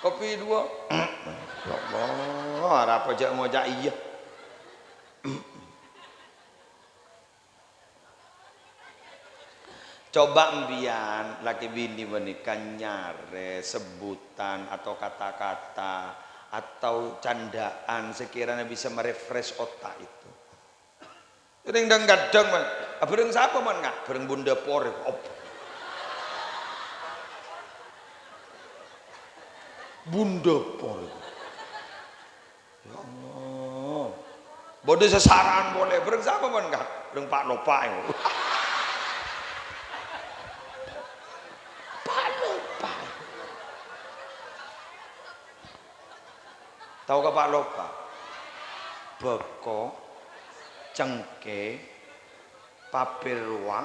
Kopi 2. Ya Allah, apa jak ngojak iya. Coba embian laki bini menikah nyare sebutan atau kata-kata atau candaan sekiranya bisa merefresh otak itu. Ring dang gadang man, bereng siapa man nggak? Bereng bunda por. Bunda por. Ya Allah. Bodoh sesaran boleh. Bereng siapa man nggak? Bereng Pak Lopa. Tahu ke Pak Lopa? Beko, cengke, papir ruang,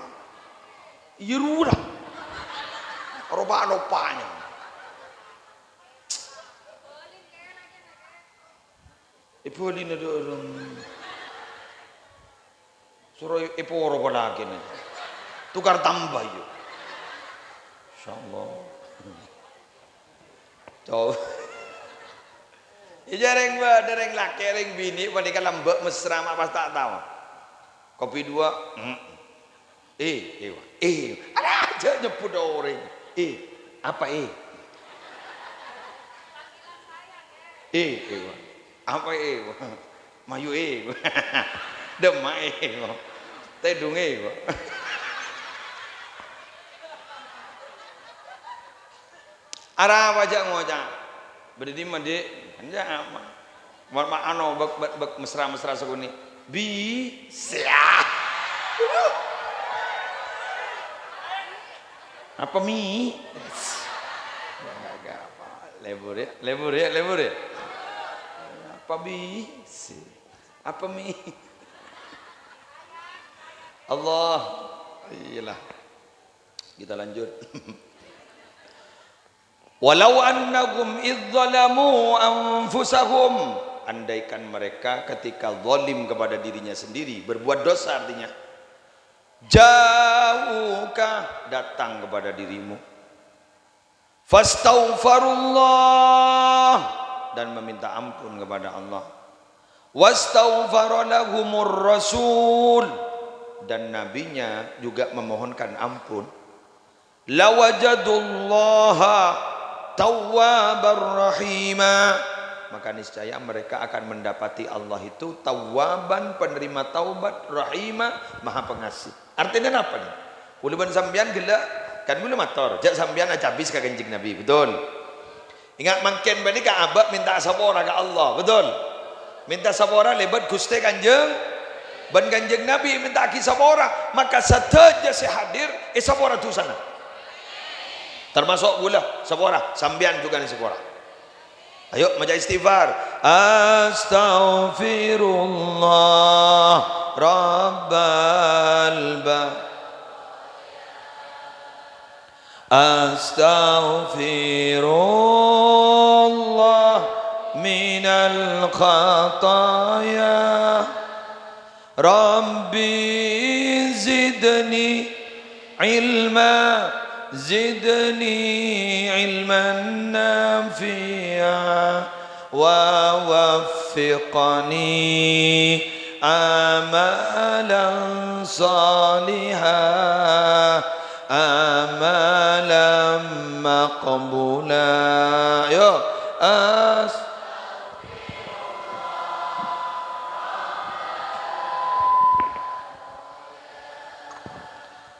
irura. Pak Lopanya. Ibu ini ada orang. Suruh ibu orang lagi nih. Tukar tambah yuk. Insyaallah. Coba. Jareng ba, dereng laki, dereng bini, wanita lembek mesra mak pas tak tahu. Kopi 2, ada aja nyebut orang. Apa apa mayu demai tedung arah wajah ngojak berdiri mandi anja apa mak ano bek mesra seguni bisa apa mi agak apa lebur ya apa bisa apa mi Allah iyalah kita lanjut. Walau annahum idzalamu anfusahum, andaikan mereka ketika zalim kepada dirinya sendiri, berbuat dosa artinya, jauhkah datang kepada dirimu, fastaghfirullah, dan meminta ampun kepada Allah, wastaghfara lahumur rasul, dan nabinya juga memohonkan ampun, lawajadullaha tawwabar rahima, maka niscaya mereka akan mendapati Allah itu tawwaban, penerima taubat, rahima, maha pengasih. Artinya apa nih? Uluban sambian gelak kan belum motor jak sambian aja habis ke kencing Nabi, betul. Ingat mangken bani ka abak minta sabora ke Allah, betul? Minta sabora lebat Gusti Kanjeng ban Kanjeng Nabi minta ki sabora, maka sateja si hadir sabora tu sana. Termasuk pula sabora, sambian juga ni sabora. Ayo maca istighfar. Astaghfirullah rabbal ba Astaghfirullah minal khataya Rabbi zidni ilma zidni ilman nafi'a wa waffiqni amalan salihah amalan maqbula. Yo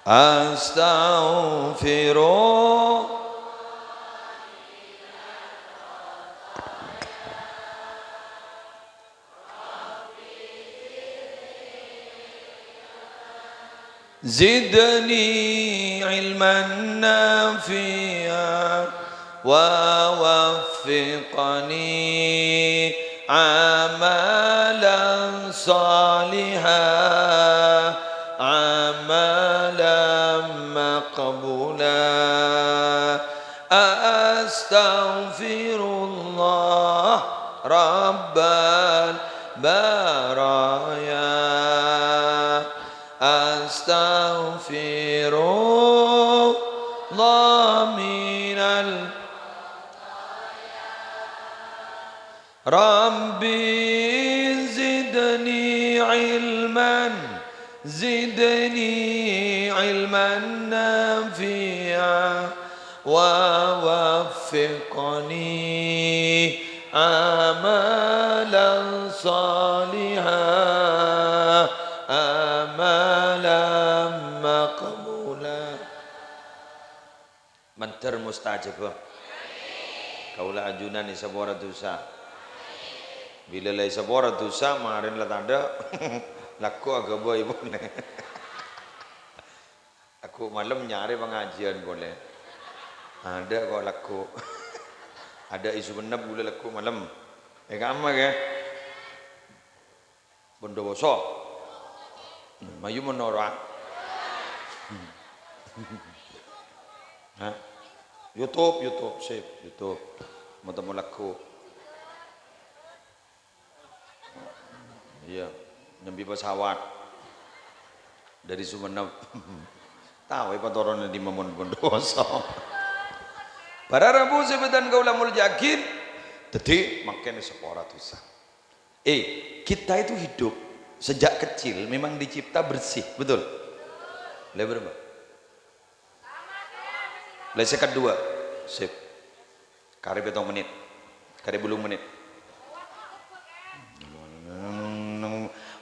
astaghfirullah zidni ilman nafi'a wa waffiqni amalan salihah amalan maqbula. Astaghfirullah rabbal baraya Astaghfirullah minal Rabbi zidni ilman zidni ilman nafi'a wa waffiqni amalan salihah amalan maqbula. Mantar mustajab. Kaula ajunan ni sabora dosa. Bila lay sabora dosa marin la tanda laku agak boy boleh. Aku malam nyari pengajian boleh. Ada kok laku. Ada isu benar boleh laku malam. Kamu ke? Bondowoso. Mayu menora. YouTube, sip, YouTube. Mau temu laku. Iya, nyambi pesawat dari Sumeneb. Tahu apa turunnya di Mamon Bondowoso. Para Rabu sebutan kaulamul yakin. Jadi makin sepora dosa. Kita itu hidup sejak kecil memang dicipta bersih, betul? Lebar berapa? Lesek kedua, sip. Kari betong menit, kari bulung menit.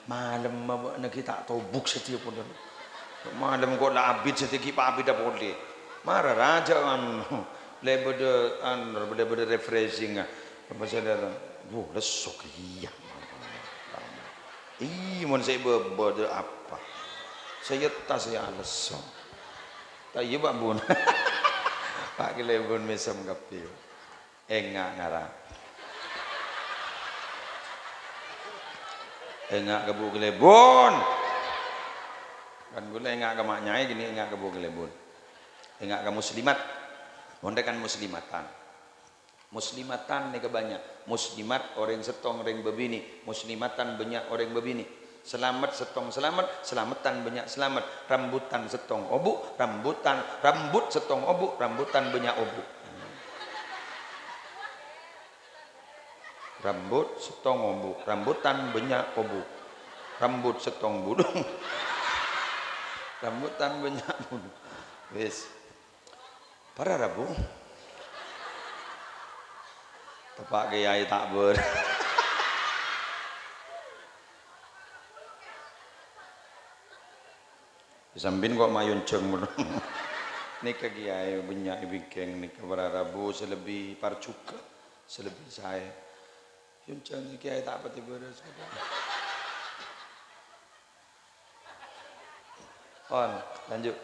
Malam nak kita tahu buk setiap pun. Malam kau lah abid setiap kita abid dah boleh. Marah raja kan, lebar refreshing. Apa saya dah, lesok iya. Mon saya berbuat apa? Saya tak saya lesok. Tak iya pak bun. Pak kilebun mesem kapil. Enggak ngarang. Enggak kebu kilebun. Kan gula enggak ke maknyai gini enggak kebu kilebun. Enggak ke muslimat. Monde kan muslimatan. Muslimatan ni kebanyak. Muslimat orang setong orang bebini. Muslimatan banyak orang bebini. Selamat setong selamat, selamatan banyak selamat. Rambutan setong obu, rambut setong obu, rambutan banyak obu. Rambut setong obu, rambutan banyak obu. Rambut setong budung. Rambutan banyak budung. Wis. Para Rabu. Tepak kiai tak ber. Sambin kok mayun ceng. Nika kiai banyak bikeng nika berarabu selebih parcuka selebih saya. Yuncang kiai tak apa beres. On lanjut.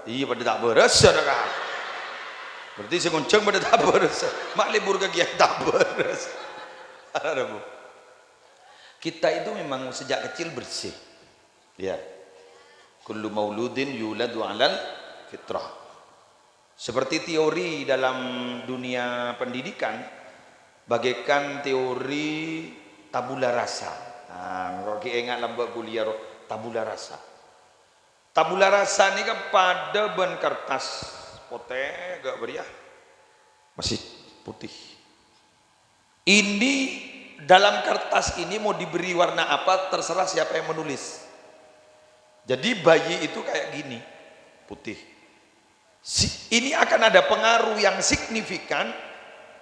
Iya pada tak beres ada kan. Berarti saya gonceng pada tak beres. Mak libur ke kiai tak beres. Arabu. Kita itu memang sejak kecil bersih. Ya. Kullu mauludin yuladu 'alal fitrah. Seperti teori dalam dunia pendidikan bagaikan teori tabula rasa. Nah, kalau kita ingat lambak kuliah tabula rasa. Tabula rasa ini kan pada ban kertas putih gak beriah masih putih. Ini dalam kertas ini mau diberi warna apa terserah siapa yang menulis. Jadi bayi itu kayak gini putih. Ini akan ada pengaruh yang signifikan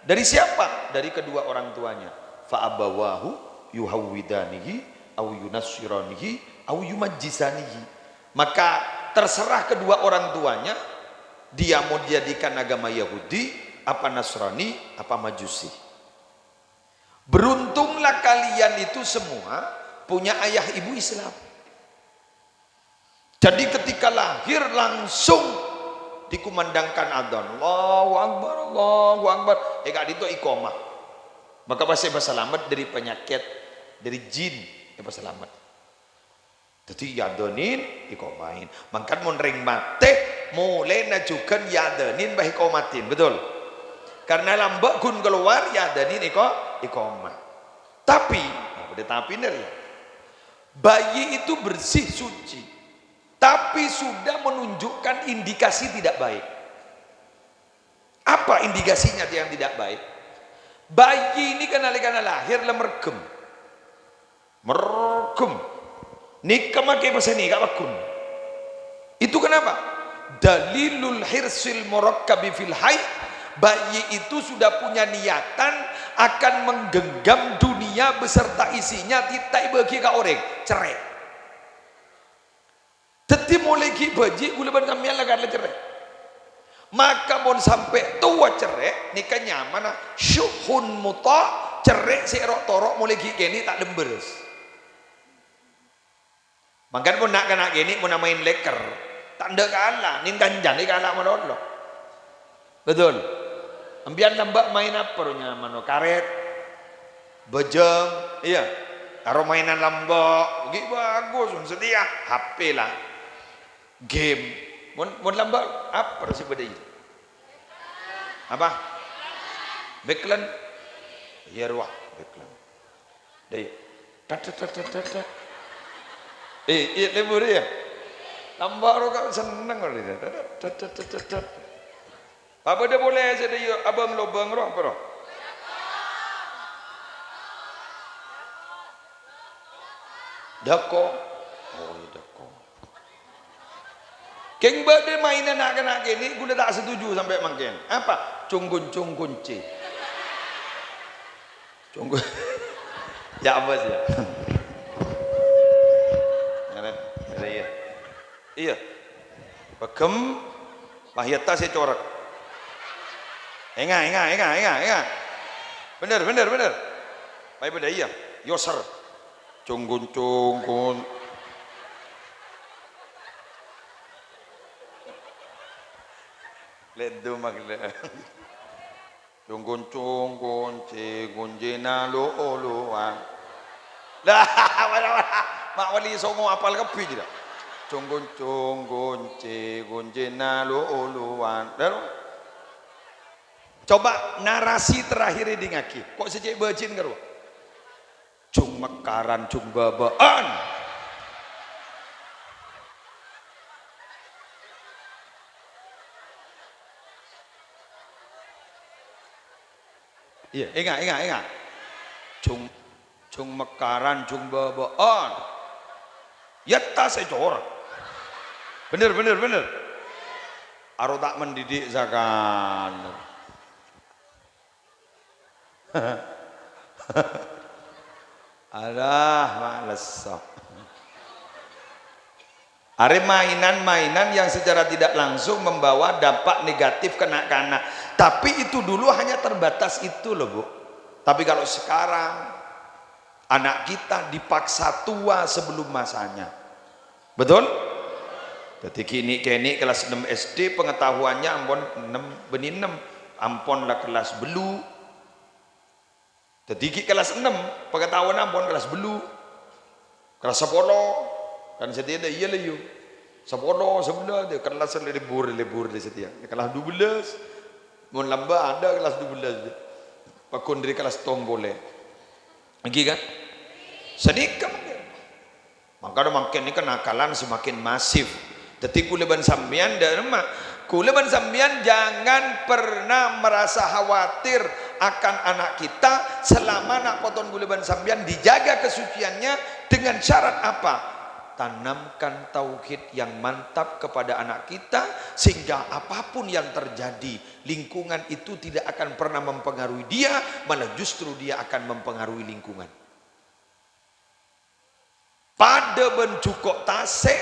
dari siapa? Dari kedua orang tuanya. Fa'abawahu yuhawwidanihi aw yunassiranihi aw yumajjisanihi. Maka terserah kedua orang tuanya, dia mau dijadikan agama Yahudi, apa Nasrani, apa Majusi. Beruntunglah kalian itu semua punya ayah ibu Islam. Jadi ketika lahir langsung dikumandangkan adzan, Allahu Akbar, Allahu Akbar. Kak itu iqamah. Maka bahasa selamat dari penyakit, dari jin, bahasa selamat. Jadi yadonin iqamahin. Mangkan mun ring mate mulai najukan yadonin bah iqamatin, betul? Karena lambak kun keluar yadonin iqamah. Tapi, ada tapi ya. Bayi itu bersih suci. Tapi sudah menunjukkan indikasi tidak baik. Apa indikasinya yang tidak baik? Bayi ini karena lahir mergem. Mergem. Nikah makai bahasa ini gak bakun. Itu kenapa? Dalilul hirsil murakkabi fil hayy. Bayi itu sudah punya niatan akan menggenggam dunia beserta isinya, tidak bagi ke orang cerai. Teti mulai ki baji gula ban kamian lah cerai. Maka mau sampai tua cerai nikah nyaman syuhun muta cerai serok torok mulai ki kini tak lemberes. Maka pun nak kena kini mau namain leker tak ada kalah nin kanjan ni kalah mana. Betul. Ambian lambak main apa nyaman karet bejeng iya karo mainan lambak gitu bagus sedia HP lah game mun lambak apa sih beda itu apa backland iya ruah backland deh tat iya lebur ya lambak ro kau seneng kali tat apa dia boleh jadi abang lobang roh apa roh dako oh dako keng bade mainan anak-anak ini gue tak setuju sampai makin apa cunggun c cunggun ya apa sih ya iya begem pahyata saya corak enggak bener baik beda iya yoser cunggun ledu makle cunggun gunjena luan lah mak wali songo apal kepi tidak cunggun gunjena luan coba narasi terakhir ini ngaki kok sejak bajin karo cung mekaran cung babaan iya ingat cung mekaran cung babaan yatta secor bener aro tak mendidik zakan alah males Ada mainan-mainan yang secara tidak langsung membawa dampak negatif ke anak-anak. Tapi itu dulu hanya terbatas itu loh Bu. Tapi kalau sekarang anak kita dipaksa tua sebelum masanya. Betul? Jadi kini kelas 6 SD pengetahuannya ampun 6 benih 6. Amponlah kelas belu. Jadi kelas 6 pengetahuan ampun kelas belu. Kelas 10 kan setia ada iya lah yuk 10 11 dia kelas lebur di setia kelas 12 mau lamba ada kelas 12 pakun dari kelas tong boleh lagi kan sedikit maka makin ini kenakalan semakin masif. Jadi kuleban sambian dan emak kuleban sambian jangan pernah merasa khawatir akan anak kita selama anak poton kuleban sambian dijaga kesuciannya dengan syarat apa? Tanamkan tauhid yang mantap kepada anak kita sehingga apapun yang terjadi lingkungan itu tidak akan pernah mempengaruhi dia, malah justru dia akan mempengaruhi lingkungan. Pada bencukok tasek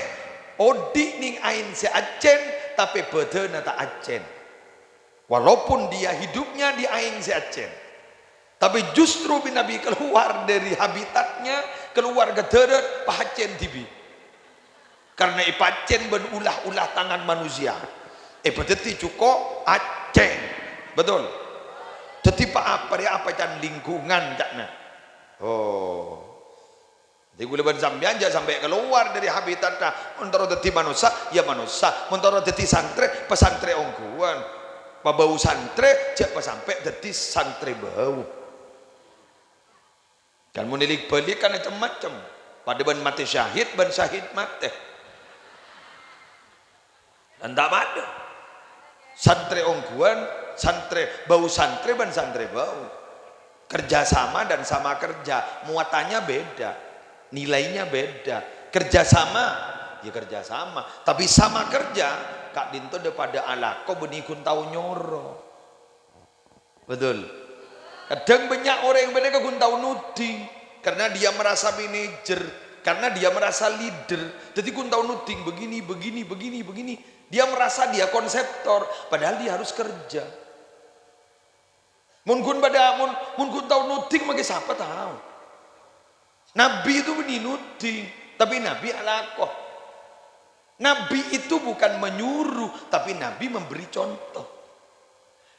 odik ning ain se acen tapi bedena tak acen. Walaupun dia hidupnya di ain se acen. Tapi justru Nabi keluar dari habitatnya, keluar ke darat pahacen tibi. Karena ipacen berulah-ulah tangan manusia. Bedeti cukup acen. Betul. Jadi apa dia apa can lingkungan jakna. Oh. Jadi kuleban sambian aja sampai keluar dari habitatnya. Mentoro deti manusia, ya manusia. Mentoro deti santre, pesantre ongkuan. Pabau santre, cek sampai deti santre bau. Kan menilik balik kan macam-macam. Pada ban mati syahid, ban syahid mati. Dan tak ada santre ongguan, santre bau santre ban santre bau kerjasama dan sama kerja muatannya beda, nilainya beda. Kerjasama ya kerjasama tapi sama kerja kak dinto daripada ala kau benikun tahu nyoro. Betul. Kadang banyak orang yang mereka kun tahu nuding karena dia merasa manajer, karena dia merasa leader, jadi kun tahu nuding begini dia merasa dia konseptor padahal dia harus kerja. Mun kun tahu nuding maka siapa tahu. Nabi itu benih nuding tapi Nabi alakoh. Nabi itu bukan menyuruh tapi Nabi memberi contoh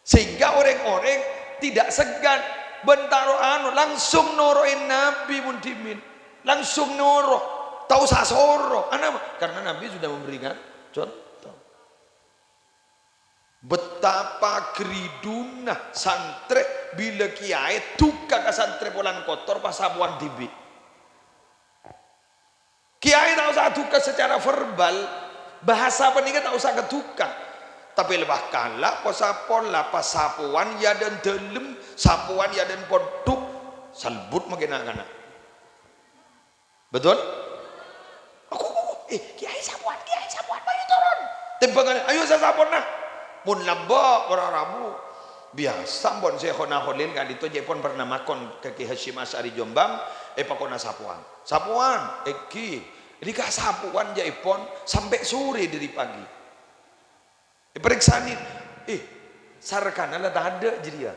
sehingga orang-orang tidak segan bentaro langsung noroin Nabi muntimin langsung noroh tahu sasoro karena Nabi sudah memberikan contoh. Betapa geridunah santre bila kiai tukang santre polan kotor pas sabuan tibi. Kiai tak usah tukang secara verbal, bahasa penikah tak usah ketukang. Tapi lebah kalah posapon lapas sapuan ya dan delem, sapuan ya dan poduk, salbut makin anak-anak. Betul? Kiai sapuan bayu turun. Timbangan, ayo saya sapuan nah. Mun lamba orang Rabu biasa bon saya khona kholil kan itu jepon pernah makon ke Ki Hasyim Asy'ari Jombang pakona sapuan eki ini kah sapuan jepon sampai sore dari pagi periksanin sarkana lah tak ada jadi ya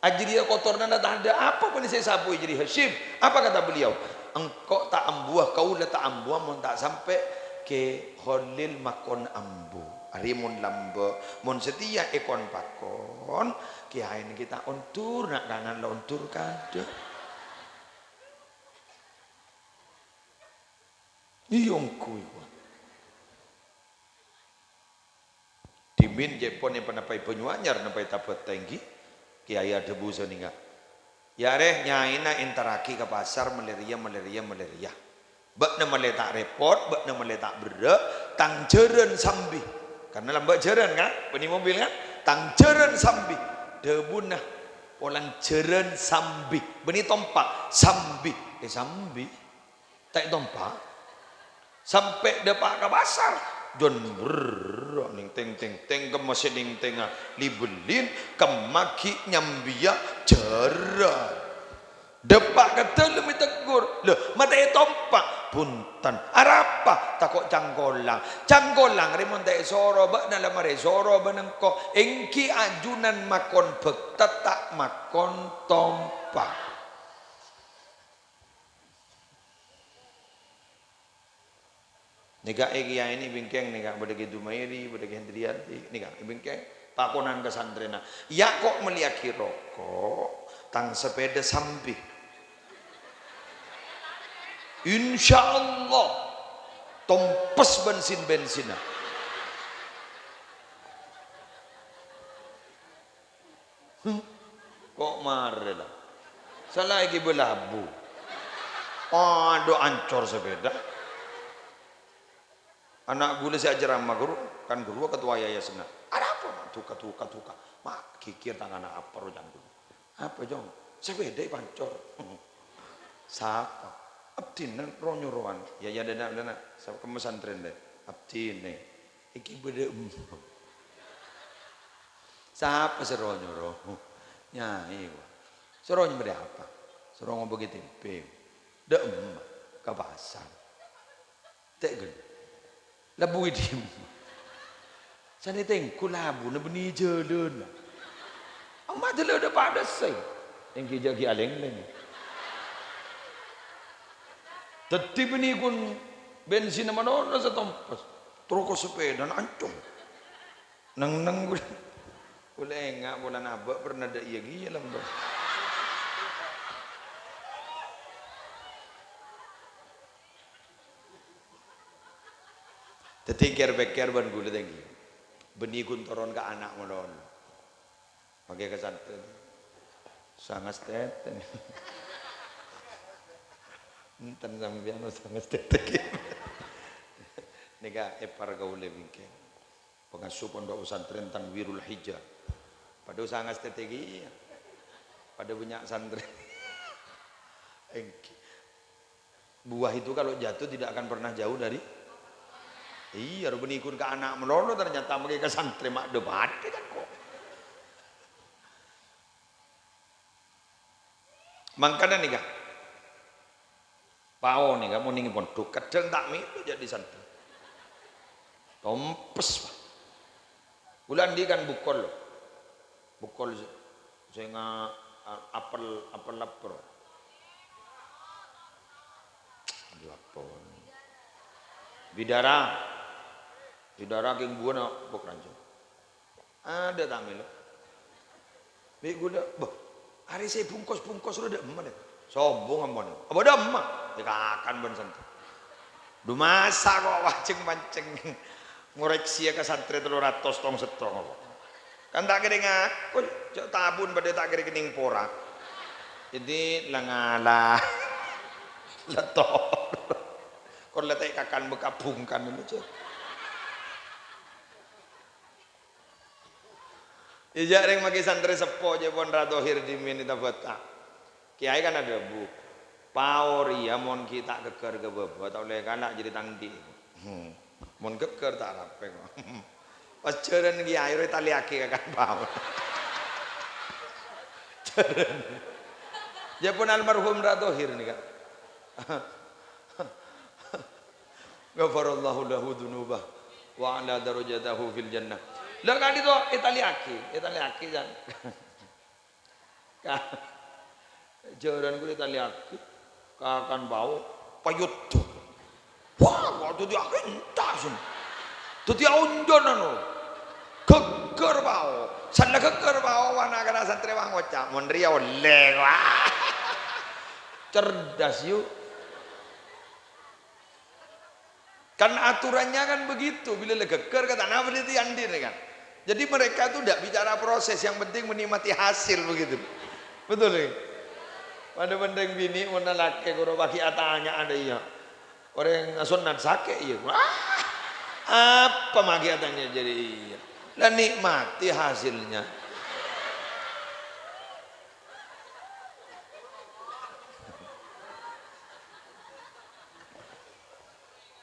ajria kotorna lah tak ada apa pun saya sapu jadi Hasyim apa kata beliau engkau tak ambuah kau lah tak ambuah mun tak sampai ke kholil makon ambu Arimun lambo, mun setia ekon pakon, kiain kita untur nak kanan lo untur kada. Iyongku ibu. Dimin jepon yang penapai penyuanyar napai tapat tinggi, kiai ada busa ninga. Ya reh nyaina interaki ke pasar malaria. Bak nama letak repot, bak nama letak berak, tang jeren sambi. Karena lambat jaran kan, peni mobil kan, tang jaran sambi, debunah, polan jaran sambi, beni tompak, sambi, sambi, tak tompak, sampai depak ke pasar, John brrrr, ning teng ke masih ning tengah libelin, kemaki nyambia jaran, Depak kata lu tegur. Loh, mata tompak. Punten. Arapa takok canggolang. Canggolang rimon tae soro ba dalam mare soro benengko engki ajunan makon bekta tak makon tompak. Nika ya ini bingkeng nika pada gitu Mairi pada Hendriati nika bingkeng pakonan kesantrena. Ya kok meliaki rokok tang sepeda samping. Insya Allah tompes bensin-bensinnya. Kok marah lah? Salah lagi belabu. Aduh ancor sepeda. Anak gula si ajaran mak guru kan guru ketua yayasan. Ada apa? Tuka. Mak kikir tangan apa rojan guru? Apa jong? Sepeda pancor. Siapa? Abdin nan ronyoruan ya dana sama kemesan tren deh abdin nih iki beda siapa seronyoro nyai gua seronyo beda apa seronyo begitu tempe dah ke pasar tegel labu idim sana tengku labu na beni jalan amat dulu udah pada say yang kijaki aleng-leng. Tadi ini pun bensin mana orang setompas, terus sepeda nancung, neng boleh enggak boleh nabak pernah ada iya gila lembah. Tadi kerbeker ban gula tinggi, benih guntoron ke anak melon, pakai kesantren, sangat teten. Enten sampeyan sangat tetek. Nika epar gaule bingke. Pengasuh pondok pesantren Tanwirul Hijjah. Pada sangat tetek iya. Pada banyak santri. Buah itu kalau jatuh tidak akan pernah jauh dari iya, benikun ke anak melolo ternyata mereka santri mak debat kan kok. Mangkana nih kak. Pao nih kamu nih pondok kadang tak itu jadi santri tompes bulan dia kan bukol sehingga apel lapor bidara keng buana bok ranjang ada tak milo bi gula bah hari saya bungkus udah emak deh sombong aman apa dah emak dikakan ben santri du masa kok wanceng ngoreksi ke santri 300 tong setong kan tak kira ngaku cok tabun pada tak kira kening porak jadi langala letok kon letek kakan bekabungkan dulu cok ijak ring maki santri sepo je pon radohir di minita bata kiai kan ada bu pauri ya mon kita keker ke bebot oleh kanak jadi tangdi mon keker tak rape kok pas jaran kiai ora tali aki kan paur jaran ya pun almarhum radohir nih kan ghafarallahu lahu dzunubah wa ala darajatahu fil jannah lah kan itu italiaki kan jaran gue italiaki kakan bau payut wah waktu dia entah sih tuh dia unjonan lo keker bau sana keker bau wana kana santri wang ngocak mondria oleh wah cerdas yuk kan aturannya kan begitu bila keker kata nah berarti andir kan jadi mereka tuh tidak bicara proses yang penting menikmati hasil begitu betul nih pada bendeng bini mana laki kuro bagi atanya ada iya orang sunat sake iya apa magi atanya jadi iya dan nikmati hasilnya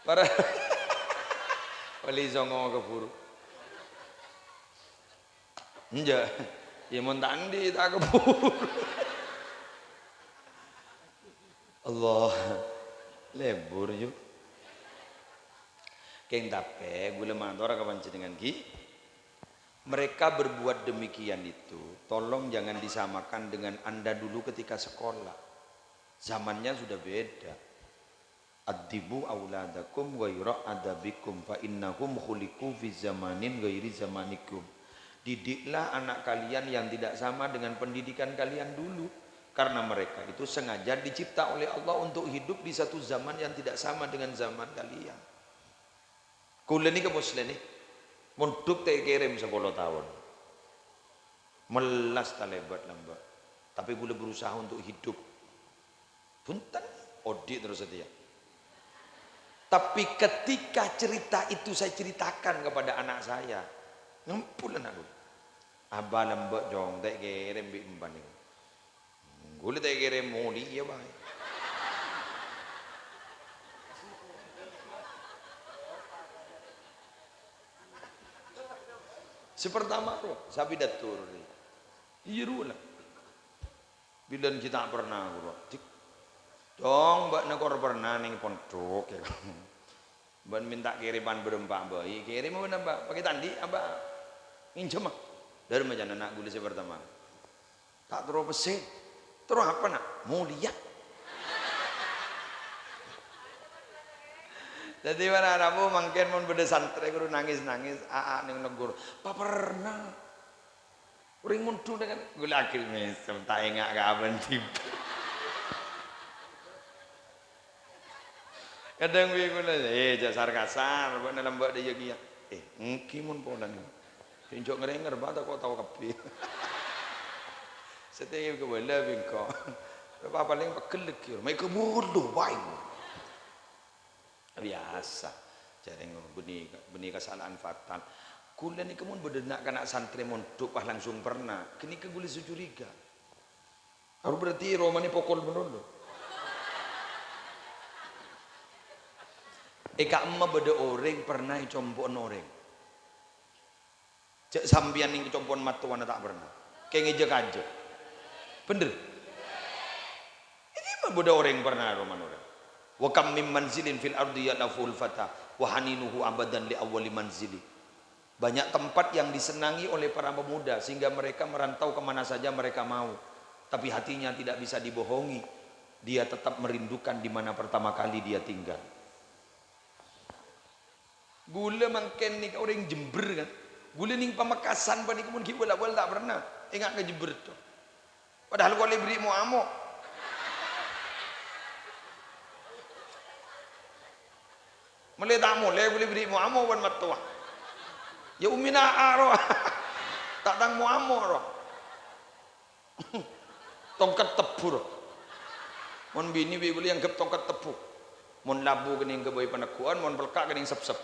para wali zongo keburu enggak ya montandi tak keburu Allah lebur yuk keng tape gula mantora kapan dengan ki mereka berbuat demikian itu tolong jangan disamakan dengan anda dulu ketika sekolah zamannya sudah beda adibu auladakum ghaira adabikum fa innahum khuliqu fi zamanin ghairi zamanikum didiklah anak kalian yang tidak sama dengan pendidikan kalian dulu karena mereka itu sengaja dicipta oleh Allah untuk hidup di satu zaman yang tidak sama dengan zaman kalian. Kula ni ke muslim ni munduk tak kirim 10 tahun melas tak lebat lambat tapi kula berusaha untuk hidup punten audit terus dia tapi ketika cerita itu saya ceritakan kepada anak saya ngempul anakku abah lambat jong tak kirim bi emban ni kula tak kirim muli ya baik sepertama roh sapi datur iya lah bila kita pernah roh dong mbak nekor pernah ning pondok ya ban minta kiriman berempat bayi kirim mana mbak pakai tandi apa minjem dari macam anak gula sepertama tak terus pesing terus apa nak mulia jadi mana anakmu mungkin mau beda santri guru nangis ning negur apa pernah uring mundur dengan gula akil mesem tak ingat kapan tiba kadang gue gula jasar kasar buat dalam mbak dia kia engki mun polan pinjok ngerenger bata kok tahu kapi setiap ke bola bingko apa paling pekelek kira mai kemudu baik biasa jarang benih kesalahan fatal kula ni kemun bedenak kena santri mondok pas langsung pernah kini ke gula sujuriga harus berarti romani pokol menulu eka emma beda orang pernah combon orang cek sambian ning combon matuan tak pernah kayak ngejek aja bener ini mah beda orang pernah roman orang wa kam mim manzilin fil ardi yanaful fata wa haninuhu abadan li awwali manzili banyak tempat yang disenangi oleh para pemuda sehingga mereka merantau kemana saja mereka mau tapi hatinya tidak bisa dibohongi dia tetap merindukan di mana pertama kali dia tinggal gula mangken nih orang Jember kan gula ning Pamekasan panik pun kita bolak tak pernah ingat ke Jember tuh padahal kalau beri mu amok mulai tak mulai boleh beri mu amok pun matua ya umina arwah tak tang mu amok roh tongkat tebu roh mon bini bi boleh anggap tongkat tebu mon labu kening keboy panakuan mon pelkak kening sep-sep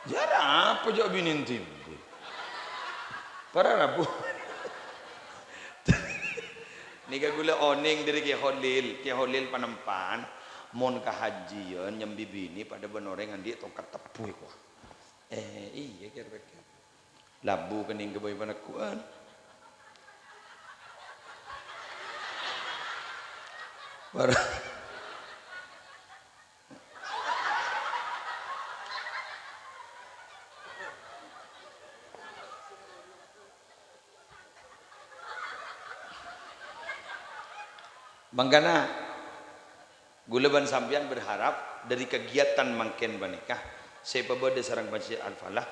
jara apa jauh bini timbi para rabu nika gula oning dari Ki Holil panempan mon kahajian nyembi bini pada benoreng andi tongkat tebu kok iya kira-kira labu kening keboy panakuan para Mangkana gula ban sampian berharap dari kegiatan mangken banikah sepebada sarang Masjid Al-Falah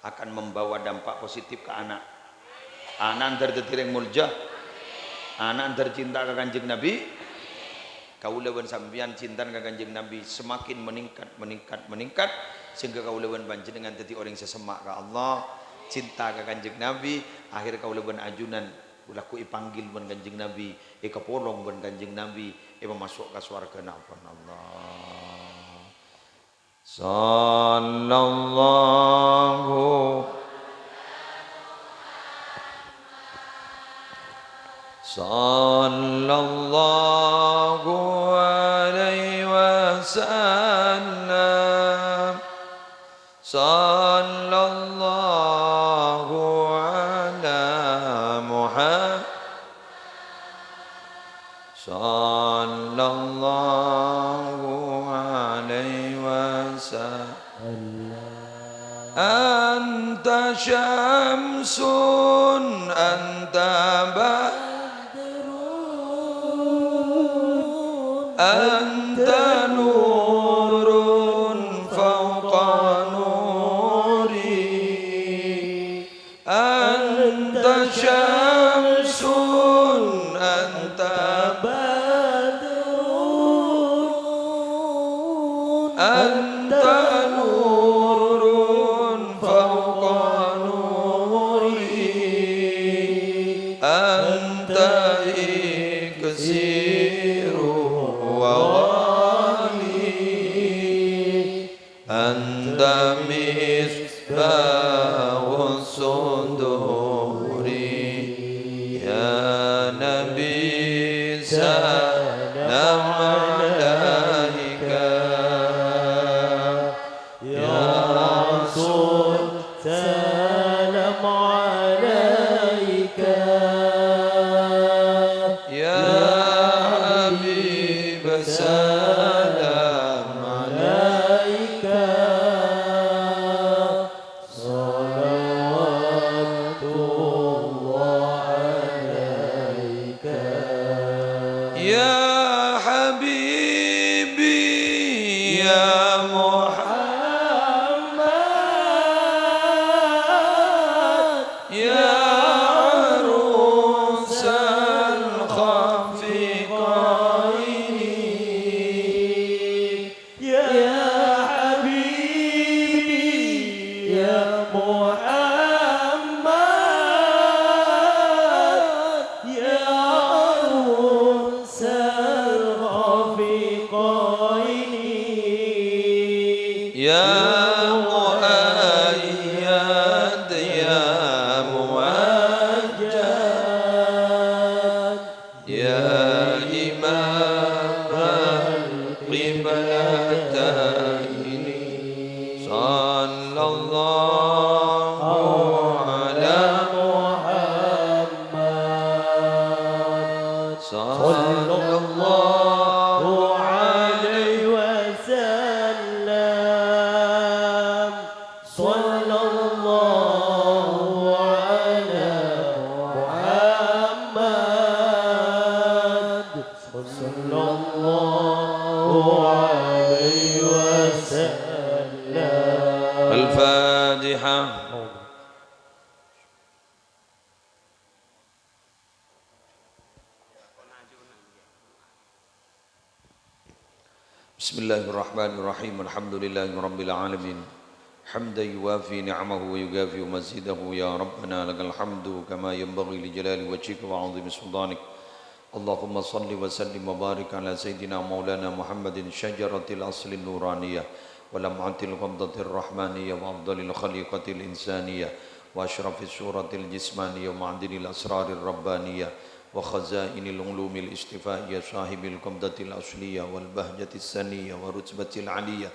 akan membawa dampak positif ke anak terdetireng mulja anak tercinta ke Kanjeng Nabi kaula ban sampian cinta ke Kanjeng Nabi semakin meningkat sehingga kaula ban panjenengan dadi orang sesemak ke Allah cinta ke Kanjeng Nabi akhir kaula ban ajunan ulaku ipanggil ban Kanjeng Nabi kapolong ban Kanjeng Nabi masuk ke swarga napa Allah sallallahu alaihi wasallam sallallahu ala sallallahu alaihi wasallam. Anta syamsun anta badrun anta nurun fawqa nuri anta syamsun anta badrun anta nurun fawqa nuri anta iksiru wa ghali anta misbahus suduri ya nabi salam alaika ya rasul salam alaika ya habib salam alaika ya habibi ya Muhammad ya arusal khafiqaini ya habibi ya Muhammad ya arusal khafiqaini ya muayyad ya muwajjad ya imam al-qiblataini sallallahu ala Muhammad sallallahu alaihi wasallam sallallahu ala Muhammad sallallahu alaihi wasallam. Al-Fatihah. Bismillahirrahmanirrahim. Alhamdulillahi rabbil alamin. Hamdan yuwafi ni'amahu wa yugafi mazidahu ya rabbana lakal hamdu kama yanbaghi li jalali wajhika wa 'azimi sultanik. Allahumma salli wa sallim wa barik ala sayyidina maulana Muhammadin syajaratil asli nuraniyah wa lam'atil qabdatir rahmaniyah wa afdalil khaliqatil insaniyah wa asyrafis suratil jismaniyah wa ma'dinil asrarir rabbaniyah wa khazainil ulumil istifaiyah sahibil qabdatil asliyah wal bahjatis saniyah wa rutbatil aliyah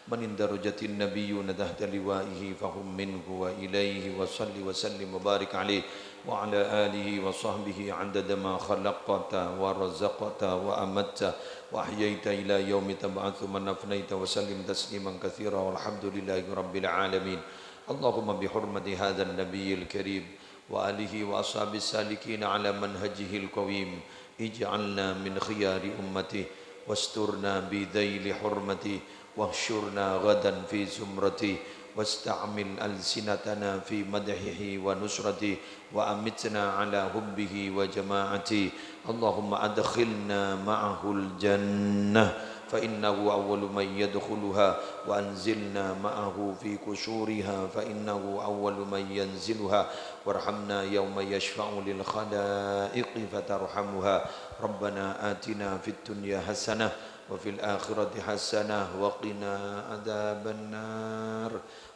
man indarajatin nabiyyuna tahta liwaihi fahum minhu wa ilaihi wa salli wa sallim wa barik alaihi wa ala alihi wa sahbihi adada ma khalaqta wa razaqta wa amatta wa ahyaita ila yaumi tab'atsu man afnaita wa sallim tasliman katsira walhamdulillahi rabbil alamin. Allahumma bihurmati hadzal nabiyil karim wa alihi wa ashabis salikin ala manhajihil qawim ij'alna min khiyari ummati wasturna bidhaili hurmati wahsyurna ghadan fi zumrati wasta'mil alsinatana fi madhihi wa nusrati wa amitna ala hubbihi wa jama'ati. Allahumma adkhilna ma'ahul jannah فإنه أول من يدخلها وأنزلنا معه في كسورها فإنه أول من ينزلها وارحمنا يوم يشفع للخلائق فترحمها. ربنا آتنا في الدنيا حسنة وفي الآخرة حسنة وقنا عذاب النار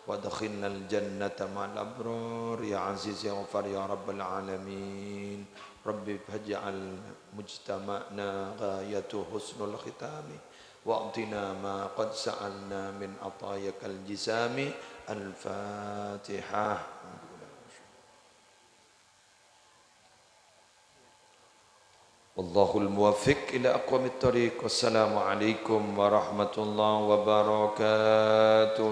وادخلنا الجنة مع الأبرار يا عزيز يا غفار يا رب العالمين. ربي فاجعل مجتمعنا غايته حسن الختام وأعطنا ما قد سألنا من عطاياك الجسام. الفاتحة. Wallahul muwaffiq ila aqwamit thoriq. Wassalamualaikum warahmatullahi wabarakatuh.